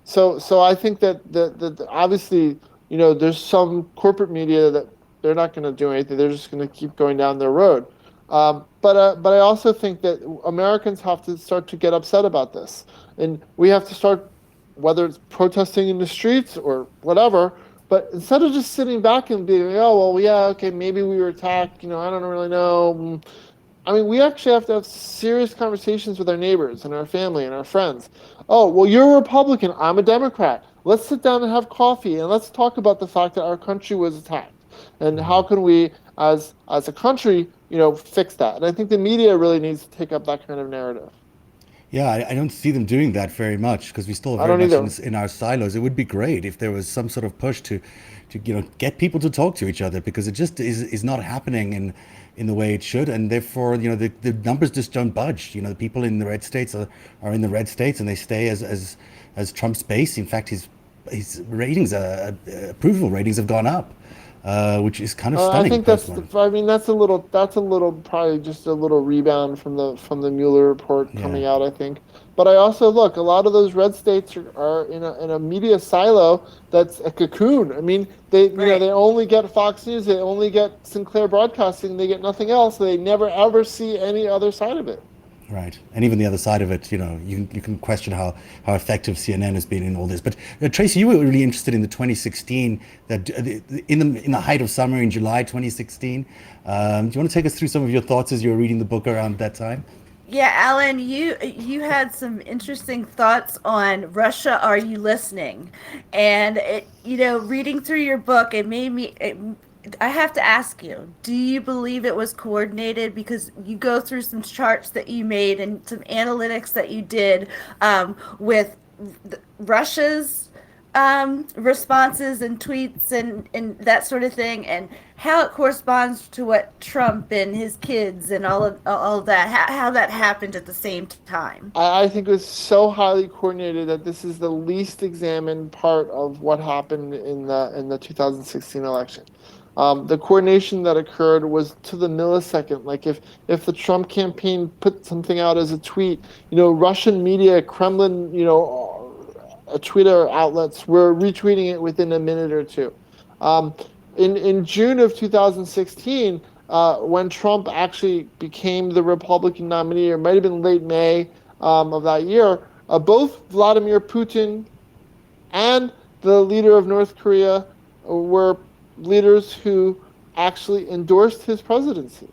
S3: So I think that obviously, there's some corporate media that they're not going to do anything. They're just going to keep going down their road. But I also think that Americans have to start to get upset about this, and we have to start, whether it's protesting in the streets or whatever. But instead of just sitting back and being, oh, well, yeah, okay, maybe we were attacked, I don't really know. I mean, we actually have to have serious conversations with our neighbors and our family and our friends. Oh, well, you're a Republican. I'm a Democrat. Let's sit down and have coffee and let's talk about the fact that our country was attacked and how can we as a country, fix that. And I think the media really needs to take up that kind of narrative.
S1: Yeah, I don't see them doing that very much because we still are
S3: I
S1: very
S3: don't
S1: much
S3: either.
S1: in our silos. It would be great if there was some sort of push to get people to talk to each other because it just is not happening in the way it should, and therefore the numbers just don't budge. The people in the red states are in the red states and they stay as Trump's base. In fact, his ratings, approval ratings have gone up, which is kind of
S3: I
S1: stunning
S3: think
S1: post mortem.
S3: I mean, that's a little, probably just a little rebound from the Mueller report
S1: Yeah,
S3: coming out, I think. But I also look, a lot of those red states are in a media silo that's a cocoon. I mean,
S2: Right.
S3: they only get Fox News, they only get Sinclair Broadcasting, they get nothing else. They never ever see any other side of it.
S1: right. And even the other side of it, you can question how effective CNN has been in all this. But Tracy, you were really interested in the 2016 that in the height of summer in July 2016. Do you want to take us through some of your thoughts as you were reading the book around that time?
S2: Yeah, Alan, you had some interesting thoughts on Russia. Are you listening? And reading through your book, it made me. I have to ask you: do you believe it was coordinated? Because you go through some charts that you made and some analytics that you did with Russia's responses and tweets and that sort of thing, and how it corresponds to what Trump and his kids and all of that, how that happened at the same time.
S3: I think it was so highly coordinated that this is the least examined part of what happened in the 2016 election. The coordination that occurred was to the millisecond. Like if the Trump campaign put something out as a tweet, Russian media, Kremlin, Twitter outlets were retweeting it within a minute or two. Um, in June of 2016, when Trump actually became the Republican nominee, or it might have been late May of that year, both Vladimir Putin and the leader of North Korea were leaders who actually endorsed his presidency.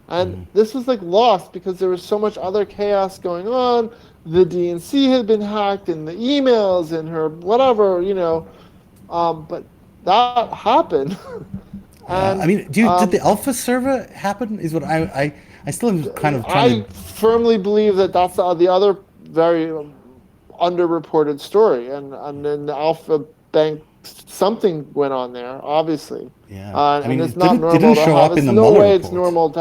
S3: And this was like lost because there was so much other chaos going on. The DNC had been hacked and the emails and her whatever, but that happened.
S1: Yeah, I
S3: And
S1: mean, did the alpha server happen? Is what I still am kind of trying
S3: I
S1: to.
S3: firmly believe that that's the other very underreported story. And then the Alpha Bank, something went on there, obviously.
S1: Yeah, I
S3: And
S1: mean,
S3: it's
S1: it
S3: not
S1: didn't
S3: normal to
S1: show
S3: have.
S1: up in
S3: It's
S1: the
S3: no
S1: Mueller
S3: way it's
S1: report.
S3: normal to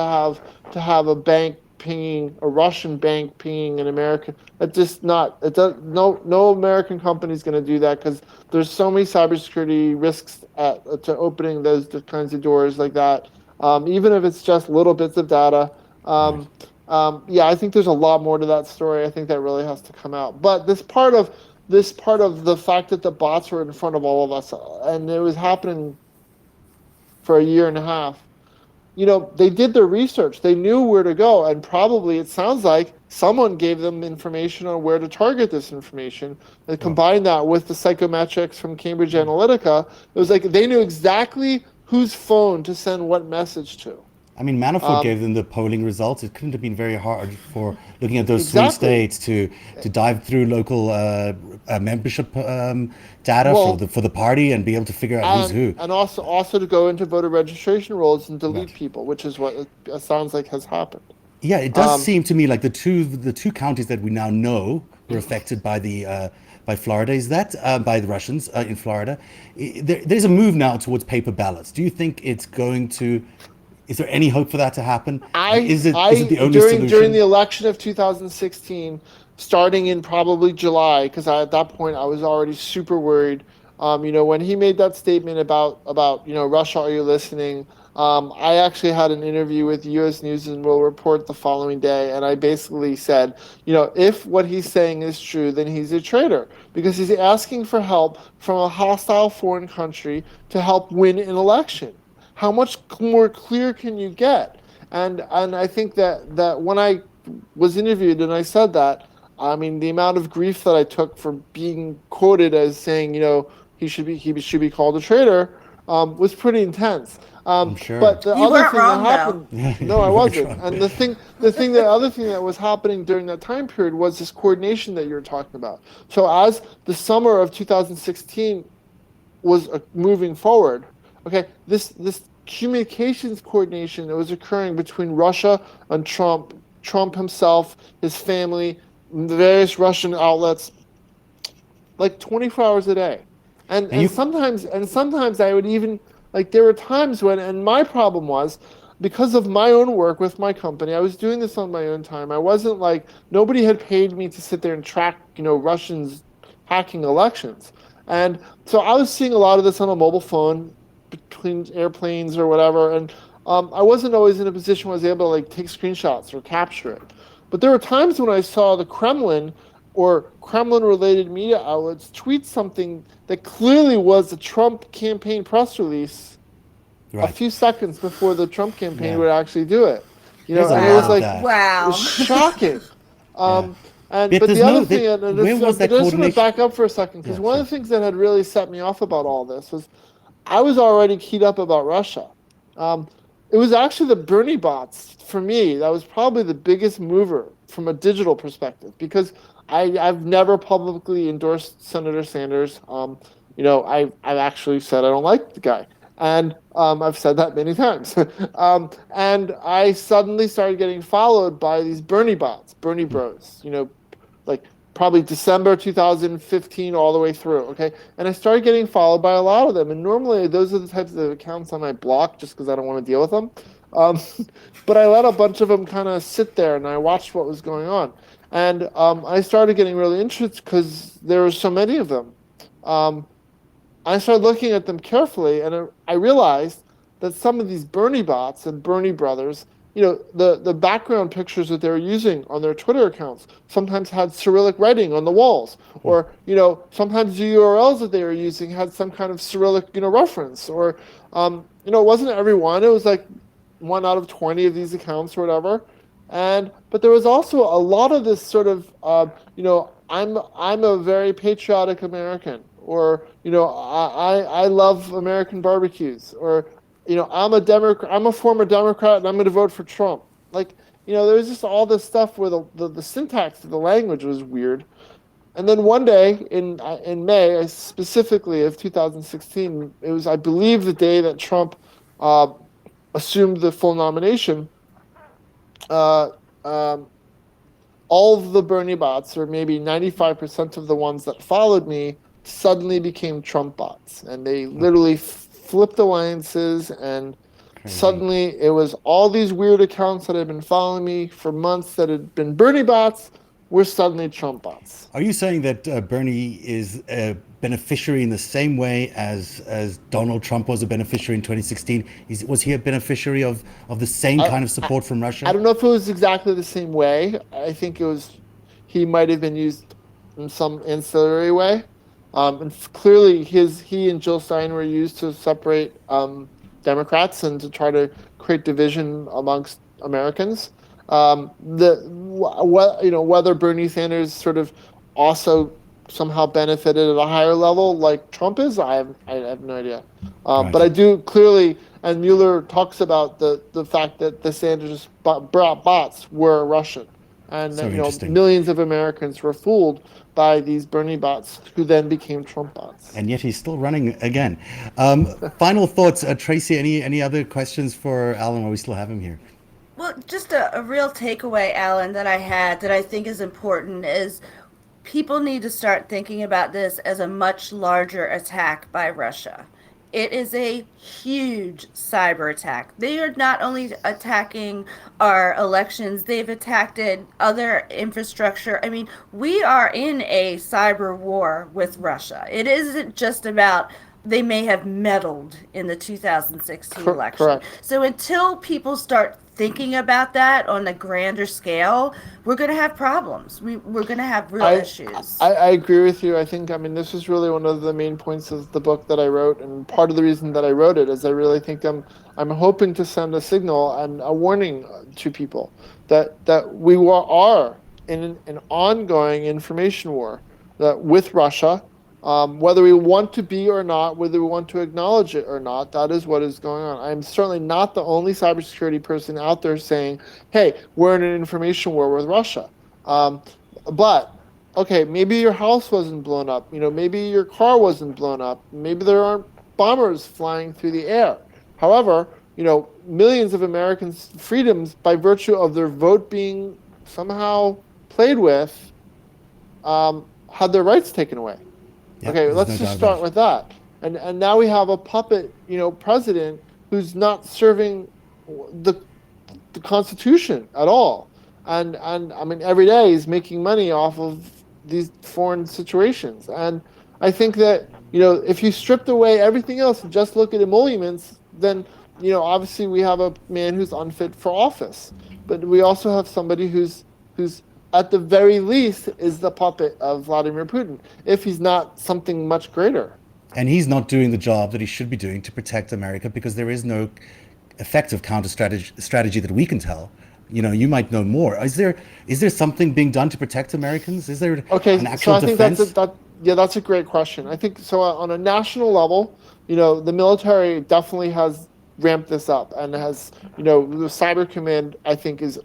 S3: have a bank pinging, a Russian bank pinging an American. It's just not. It does. No American company is going to do that because there's so many cybersecurity risks to opening those kinds of doors like that. Even if it's just little bits of data.
S1: Right.
S3: Yeah, I think there's a lot more to that story. I think that really has to come out. But this part of the fact that the bots were in front of all of us, and it was happening for a year and a half. They did their research. They knew where to go, and probably it sounds like someone gave them information on where to target this information. And
S1: Well,
S3: combine that with the psychometrics from Cambridge Analytica, it was like they knew exactly whose phone to send what message to.
S1: I mean, Manafort
S3: Um,
S1: gave them the polling results. It couldn't have been very hard for looking at those swing
S3: exactly.
S1: states to dive through local membership data for
S3: Well,
S1: the party and be able to figure out who's
S3: and
S1: who.
S3: and also to go into voter registration rolls and delete
S1: Right.
S3: people, which is what it sounds like has happened.
S1: Yeah, it does
S3: Um,
S1: seem to me like the two counties that we now know were affected by Florida is that by the Russians in Florida. There's a move now towards paper ballots. Do you think it's going to? Is there any hope for that to happen?
S3: I
S1: Is it
S3: I
S1: the only
S3: during the
S1: solution?
S3: election of 2016, starting in probably July, because at that point I was already super worried. When he made that statement about Russia, are you listening? I actually had an interview with U.S. News and World Report the following day, and I basically said, if what he's saying is true, then he's a traitor because he's asking for help from a hostile foreign country to help win an election. How much more clear can you get? And I think that when I was interviewed and I said that, I mean the amount of grief that I took for being quoted as saying, he should be called a traitor, was pretty intense.
S1: I'm sure.
S3: But the
S2: You
S3: other
S2: weren't
S3: thing that
S2: wrong though.
S3: happened,
S1: Yeah,
S3: no, I
S1: you were
S3: wasn't.
S1: drunk.
S3: And the other thing that was happening during that time period was this coordination that you're talking about. So as the summer of 2016 was moving forward. Okay, this communications coordination that was occurring between Russia and Trump himself, his family, the various Russian outlets, like 24 hours a day. And
S1: And
S3: and
S1: you,
S3: sometimes I would even, like, there were times when, and my problem was, because of my own work with my company, I was doing this on my own time. I wasn't like, nobody had paid me to sit there and track, Russians hacking elections. And so I was seeing a lot of this on a mobile phone between airplanes or whatever. And I wasn't always in a position where I was able to like take screenshots or capture it. But there were times when I saw the Kremlin or Kremlin related media outlets tweet something that clearly was a Trump campaign press release a
S1: right.
S3: few seconds before the Trump campaign
S1: Yeah.
S3: would actually do it.
S1: There's a
S3: And it
S1: lot
S3: was
S1: of
S2: Wow.
S3: like,
S1: that.
S3: it was
S2: Wow.
S3: shocking.
S1: Yeah.
S3: But
S1: There's
S3: the other
S1: no,
S3: thing,
S1: where was
S3: but
S1: that
S3: I just want to
S1: coordination?
S3: back up for a second, because
S1: Yeah,
S3: one
S1: sorry.
S3: of the things that had really set me off about all this was I was already keyed up about Russia. Um, it was actually the Bernie bots for me that was probably the biggest mover from a digital perspective, because I've never publicly endorsed Senator Sanders. I've actually said I don't like the guy, and I've said that many times. And I suddenly started getting followed by these Bernie bots, Bernie Bros. Like probably December 2015 all the way through. Okay. And I started getting followed by a lot of them. And normally those are the types of accounts I might block just because I don't want to deal with them. Um, but I let a bunch of them kind of sit there and I watched what was going on. And I started getting really interested because there were so many of them. Um, I started looking at them carefully, and I realized that some of these Bernie bots and Bernie brothers, the background pictures that they were using on their Twitter accounts sometimes had Cyrillic writing on the walls, or sometimes the URLs that they were using had some kind of Cyrillic reference, or it wasn't every one. It was like 1 out of 20 of these accounts or whatever. But there was also a lot of this sort of I'm a very patriotic American, or I love American barbecues, or I'm a Democrat, I'm a former Democrat, and I'm going to vote for Trump. Like, there was just all this stuff where the syntax of the language was weird. And then one day in May, specifically of 2016, it was, I believe, the day that Trump uh, assumed the full nomination. Uh, um, all of the Bernie bots, or maybe 95% of the ones that followed me, suddenly became Trump bots. And they literally flipped alliances. And
S1: Crazy.
S3: suddenly it was all these weird accounts that had been following me for months that had been Bernie bots were suddenly Trump bots.
S1: Are you saying that Bernie is a beneficiary in the same way as Donald Trump was a beneficiary in 2016? Was he a beneficiary of the same
S3: I,
S1: kind of
S3: I,
S1: support from
S3: I
S1: Russia?
S3: don't know if it was exactly the same way. I think he might have been used in some ancillary way. And clearly, he and Jill Stein were used to separate Democrats and to try to create division amongst Americans. Whether Bernie Sanders sort of also somehow benefited at a higher level like Trump is, I have no idea. But
S1: Right.
S3: I do clearly, and Mueller talks about the fact that the Sanders bots were Russian, and
S1: So
S3: that
S1: interesting.
S3: millions of Americans were fooled by these Bernie bots, who then became Trump bots.
S1: And yet he's still running again. Final thoughts, Tracy. Any other questions for Alan while we still have him here?
S2: Well, just a real takeaway, Alan, that I had that I think is important is people need to start thinking about this as a much larger attack by Russia. It is a huge cyber attack. They are not only attacking our elections, they've attacked other infrastructure. I mean, we are in a cyber war with Russia. It isn't just about they may have meddled in the 2016 election.
S3: Correct.
S2: So until people start thinking about that on a grander scale, we're going to have problems. We're going to have real
S3: I,
S2: issues.
S3: I agree with you. I mean, this is really one of the main points of the book that I wrote, and part of the reason that I wrote it is I really think I'm hoping to send a signal and a warning to people that we are in an ongoing information war that with Russia. Whether we want to be or not, whether we want to acknowledge it or not, that is what is going on. I'm certainly not the only cybersecurity person out there saying, "Hey, we're in an information war with Russia." Um, but okay, maybe your house wasn't blown up. Maybe your car wasn't blown up. Maybe there aren't bombers flying through the air. However, millions of Americans' freedoms by virtue of their vote being somehow played with, had their rights taken away.
S1: Yeah,
S3: Okay,
S1: there's
S3: let's
S1: no
S3: just
S1: doubt
S3: start
S1: about it.
S3: with that. And now we have a puppet, president who's not serving the Constitution at all. And I mean, every day he's making money off of these foreign situations. And I think that, if you stripped away everything else and just look at emoluments, then, obviously we have a man who's unfit for office. But we also have somebody who's at the very least is the puppet of Vladimir Putin, if he's not something much greater.
S1: And he's not doing the job that he should be doing to protect America because there is no effective counter strategy that we can tell. You might know more. Is there something being done to protect Americans? Is there
S3: Okay,
S1: an
S3: so
S1: actual
S3: I think
S1: defense?
S3: that's a great question. I think so on a national level, the military definitely has ramped this up and has, the Cyber Command I think is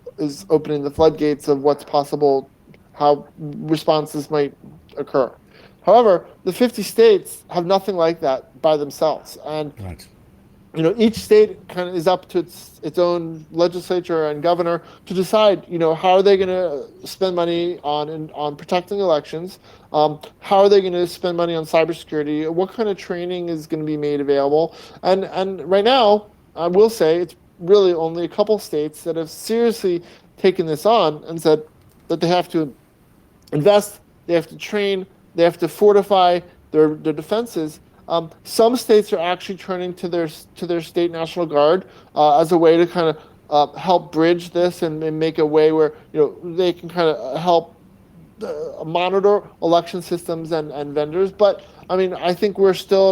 S3: opening the floodgates of what's possible, how responses might occur. However, the 50 states have nothing like that by themselves, and
S1: Right.
S3: each state kind of is up to its own legislature and governor to decide, how are they going to spend money on protecting elections? How are they going to spend money on cybersecurity? What kind of training is going to be made available? And right now, I will say it's really only a couple states that have seriously taken this on and said that they have to invest, they have to train, they have to fortify their defenses. Some states are actually turning to their state National Guard as a way to kind of help bridge this and make a way where they can kind of help monitor election systems and vendors. But I mean, I think we're still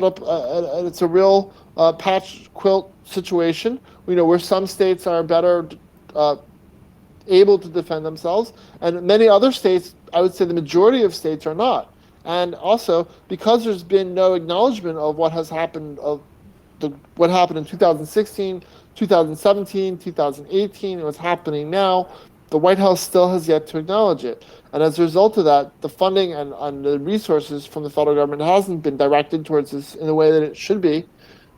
S3: it's a real patch quilt situation. Where some states are better able to defend themselves, and many other states, I would say the majority of states are not. And also, because there's been no acknowledgement of what has happened, what happened in 2016, 2017, 2018, and what's happening now, the White House still has yet to acknowledge it. And as a result of that, the funding and the resources from the federal government hasn't been directed towards this in the way that it should be.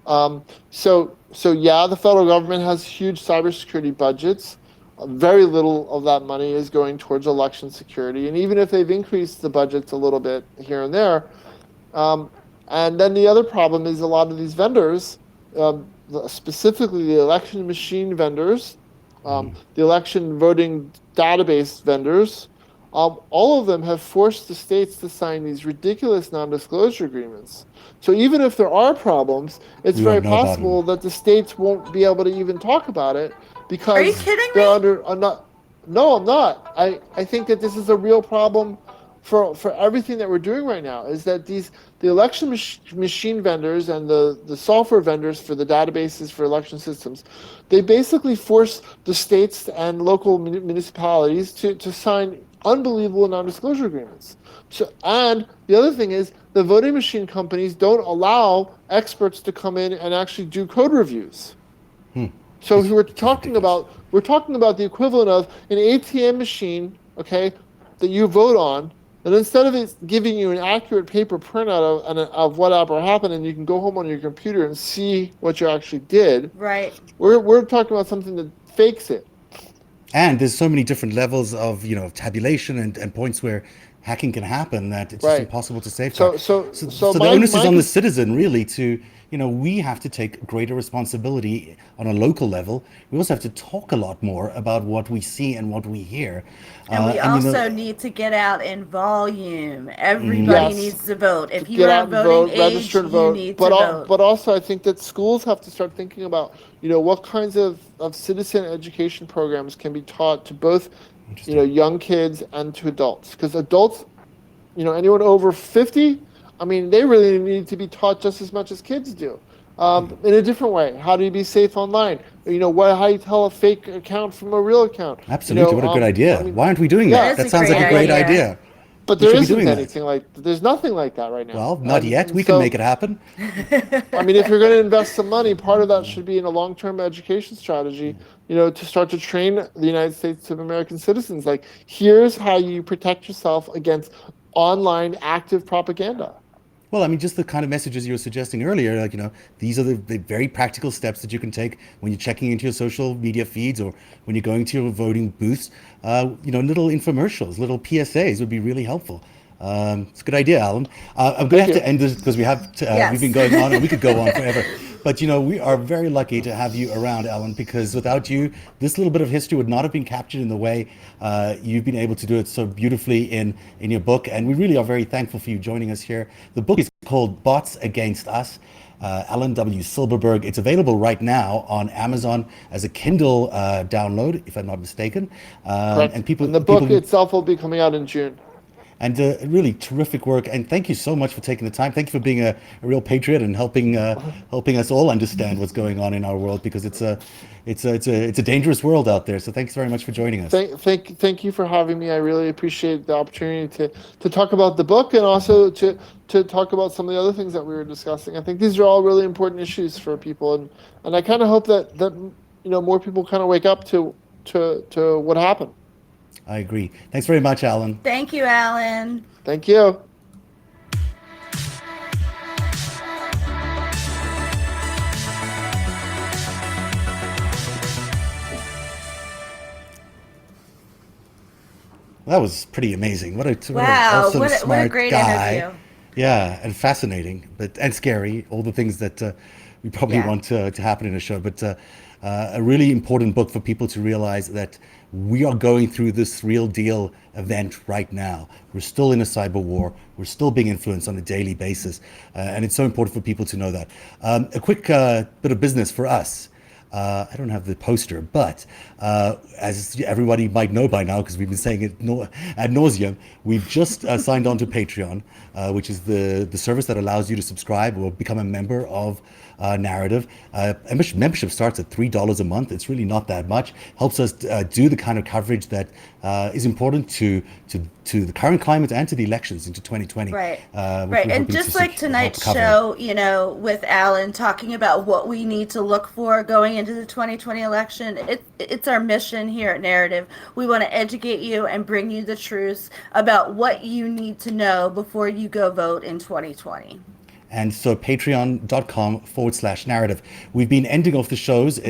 S3: So yeah, the federal government has huge cybersecurity budgets. Very little of that money is going towards election security. And even if they've increased the budgets a little bit here and there, and then the other problem is a lot of these vendors, specifically the election machine vendors, the election voting database vendors, all of them have forced the states to sign these ridiculous non-disclosure agreements. So even if there are problems, it's
S1: We
S3: very
S1: won't know about
S3: possible that the states won't be able to even talk about it because
S2: Are you kidding
S3: they're
S2: me?
S3: under. I'm not. No, I'm not. I think that this is a real problem for everything that we're doing right now. Is that the election machine vendors and the software vendors for the databases for election systems, they basically force the states and local municipalities to sign unbelievable non-disclosure agreements. So, and the other thing is the voting machine companies don't allow experts to come in and actually do code reviews. So we're talking about the equivalent of an ATM machine, okay, that you vote on, and instead of it giving you an accurate paper printout of whatever happened, and you can go home on your computer and see what you actually did,
S2: Right.
S3: we're talking about something that fakes it.
S1: And there's so many different levels of tabulation and points where hacking can happen that it's just
S3: Right.
S1: impossible to safeguard.
S3: So
S1: The
S3: my
S1: onus is on the
S3: cons-
S1: citizen really to we have to take greater responsibility on a local level. We also have to talk a lot more about what we see and what we hear.
S2: And we
S1: and,
S2: also need to get out in volume. Everybody
S3: Yes.
S2: needs to vote. If you
S3: Get
S2: are
S3: out and
S2: voting
S3: vote,
S2: age,
S3: register and
S2: you
S3: vote.
S2: need
S3: But
S2: to vote.
S3: but also, I think that schools have to start thinking about, what kinds of citizen education programs can be taught to both, young kids and to adults. Because adults, anyone over 50, I mean, they really need to be taught just as much as kids do. In a different way. How do you be safe online? How you tell a fake account from a real account?
S1: Absolutely, what a good idea.
S3: I mean,
S1: Why aren't we doing
S3: yeah.
S1: that?
S2: That is
S1: That
S2: a
S1: sounds like a
S2: great
S1: great
S2: idea.
S1: idea.
S3: But
S1: We
S3: there
S1: should be
S3: isn't
S1: doing
S3: anything there's nothing like that right now.
S1: Well, not yet.
S3: And
S1: We can
S3: so,
S1: make it happen.
S3: I mean, if you're going to invest some money, part of that should be in a long-term education strategy, to start to train the United States of American citizens. Like, here's how you protect yourself against online active propaganda.
S1: Well, I mean, just the kind of messages you were suggesting earlier, like, these are the very practical steps that you can take when you're checking into your social media feeds or when you're going to your voting booths. Little infomercials, little PSAs would be really helpful. It's a good idea, Alan. I'm going to have to end this because we've been going on and we could go on forever. But, we are very lucky to have you around, Alan, because without you, this little bit of history would not have been captured in the way you've been able to do it so beautifully in your book. And we really are very thankful for you joining us here. The book is called Bots Against Us. Alan W. Silberberg. It's available right now on Amazon as a Kindle download, if I'm not mistaken.
S3: Correct.
S1: And
S3: the book itself will be coming out in June.
S1: And really terrific work. And thank you so much for taking the time. Thank you for being a real patriot and helping us all understand what's going on in our world, because it's a dangerous world out there. So thanks very much for joining us.
S3: Thank you for having me. I really appreciate the opportunity to talk about the book and also to talk about some of the other things that we were discussing. I think these are all really important issues for people, and I kind of hope that more people kind of wake up to what happened.
S1: I agree. Thanks very much, Alan.
S2: Thank you, Alan.
S3: Thank you.
S1: That was pretty amazing. What a
S2: What a
S1: smart
S2: great
S1: guy.
S2: interview.
S1: Yeah, and fascinating, and scary. All the things that we probably want to happen in a show, but a really important book for people to realize that we are going through this real deal event right now. We're still in a cyber war. We're still being influenced on a daily basis, and it's so important for people to know that. A quick bit of business for us. I don't have the poster, but as everybody might know by now, because we've been saying it ad nauseum, we've just signed on to Patreon, which is the service that allows you to subscribe or become a member of Narrative. Membership starts at $3 a month. It's really not that much. Helps us do the kind of coverage that is important to the current climate and to the elections into 2020.
S2: Right. And just like tonight's show, with Alan talking about what we need to look for going into the 2020 election, it's our mission here at Narrative. We want to educate you and bring you the truths about what you need to know before you go vote in 2020.
S1: And so patreon.com/narrative. We've been ending off the shows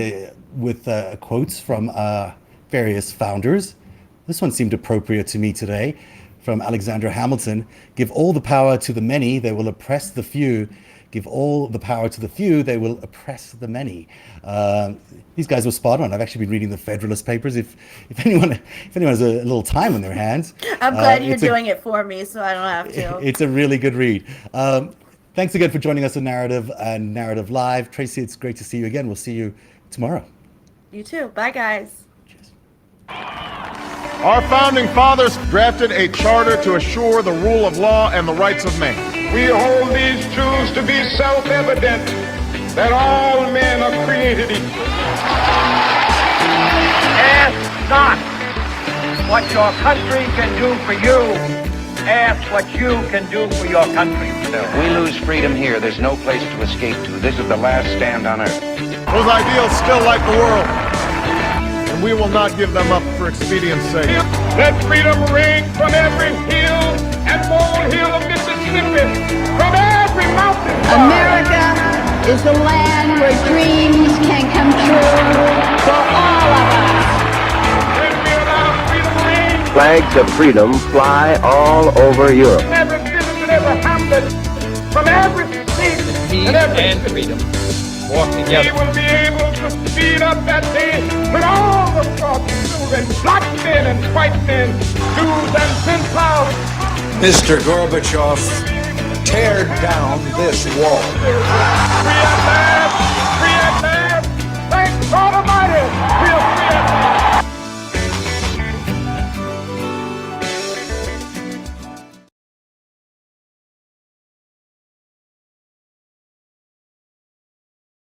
S1: with quotes from various founders. This one seemed appropriate to me today, from Alexander Hamilton. Give all the power to the many, they will oppress the few. Give all the power to the few, they will oppress the many. These guys were spot on. I've actually been reading the Federalist Papers. If anyone has a little time on their hands.
S2: I'm glad you're doing it for me so I don't have to.
S1: It's a really good read. Thanks again for joining us on Narrative and Narrative Live. Tracy, it's great to see you again. We'll see you tomorrow.
S2: You too. Bye, guys.
S1: Cheers.
S6: Our founding fathers drafted a charter to assure the rule of law and the rights of man.
S7: We hold these truths to be self-evident, that all men are created equal.
S8: Ask not what your country can do for you. Ask what you can do for your country.
S9: If we lose freedom here, there's no place to escape to. This is the last stand on earth.
S6: Those ideals still like the world, and we will not give them up for expedience sake.
S7: Let freedom ring from every hill and molehill of Mississippi, from every mountain.
S10: America is the land where dreams can come true for all of us.
S7: When we allow freedom ring,
S11: flags of freedom fly all over Europe.
S7: every village and every hamlet, from every state and every
S8: freedom walk
S7: we
S8: together.
S7: will be able to speed up that day when all the children, black men and white men, Jews and Gentiles,
S8: Mr. Gorbachev, tear down this wall.
S7: we are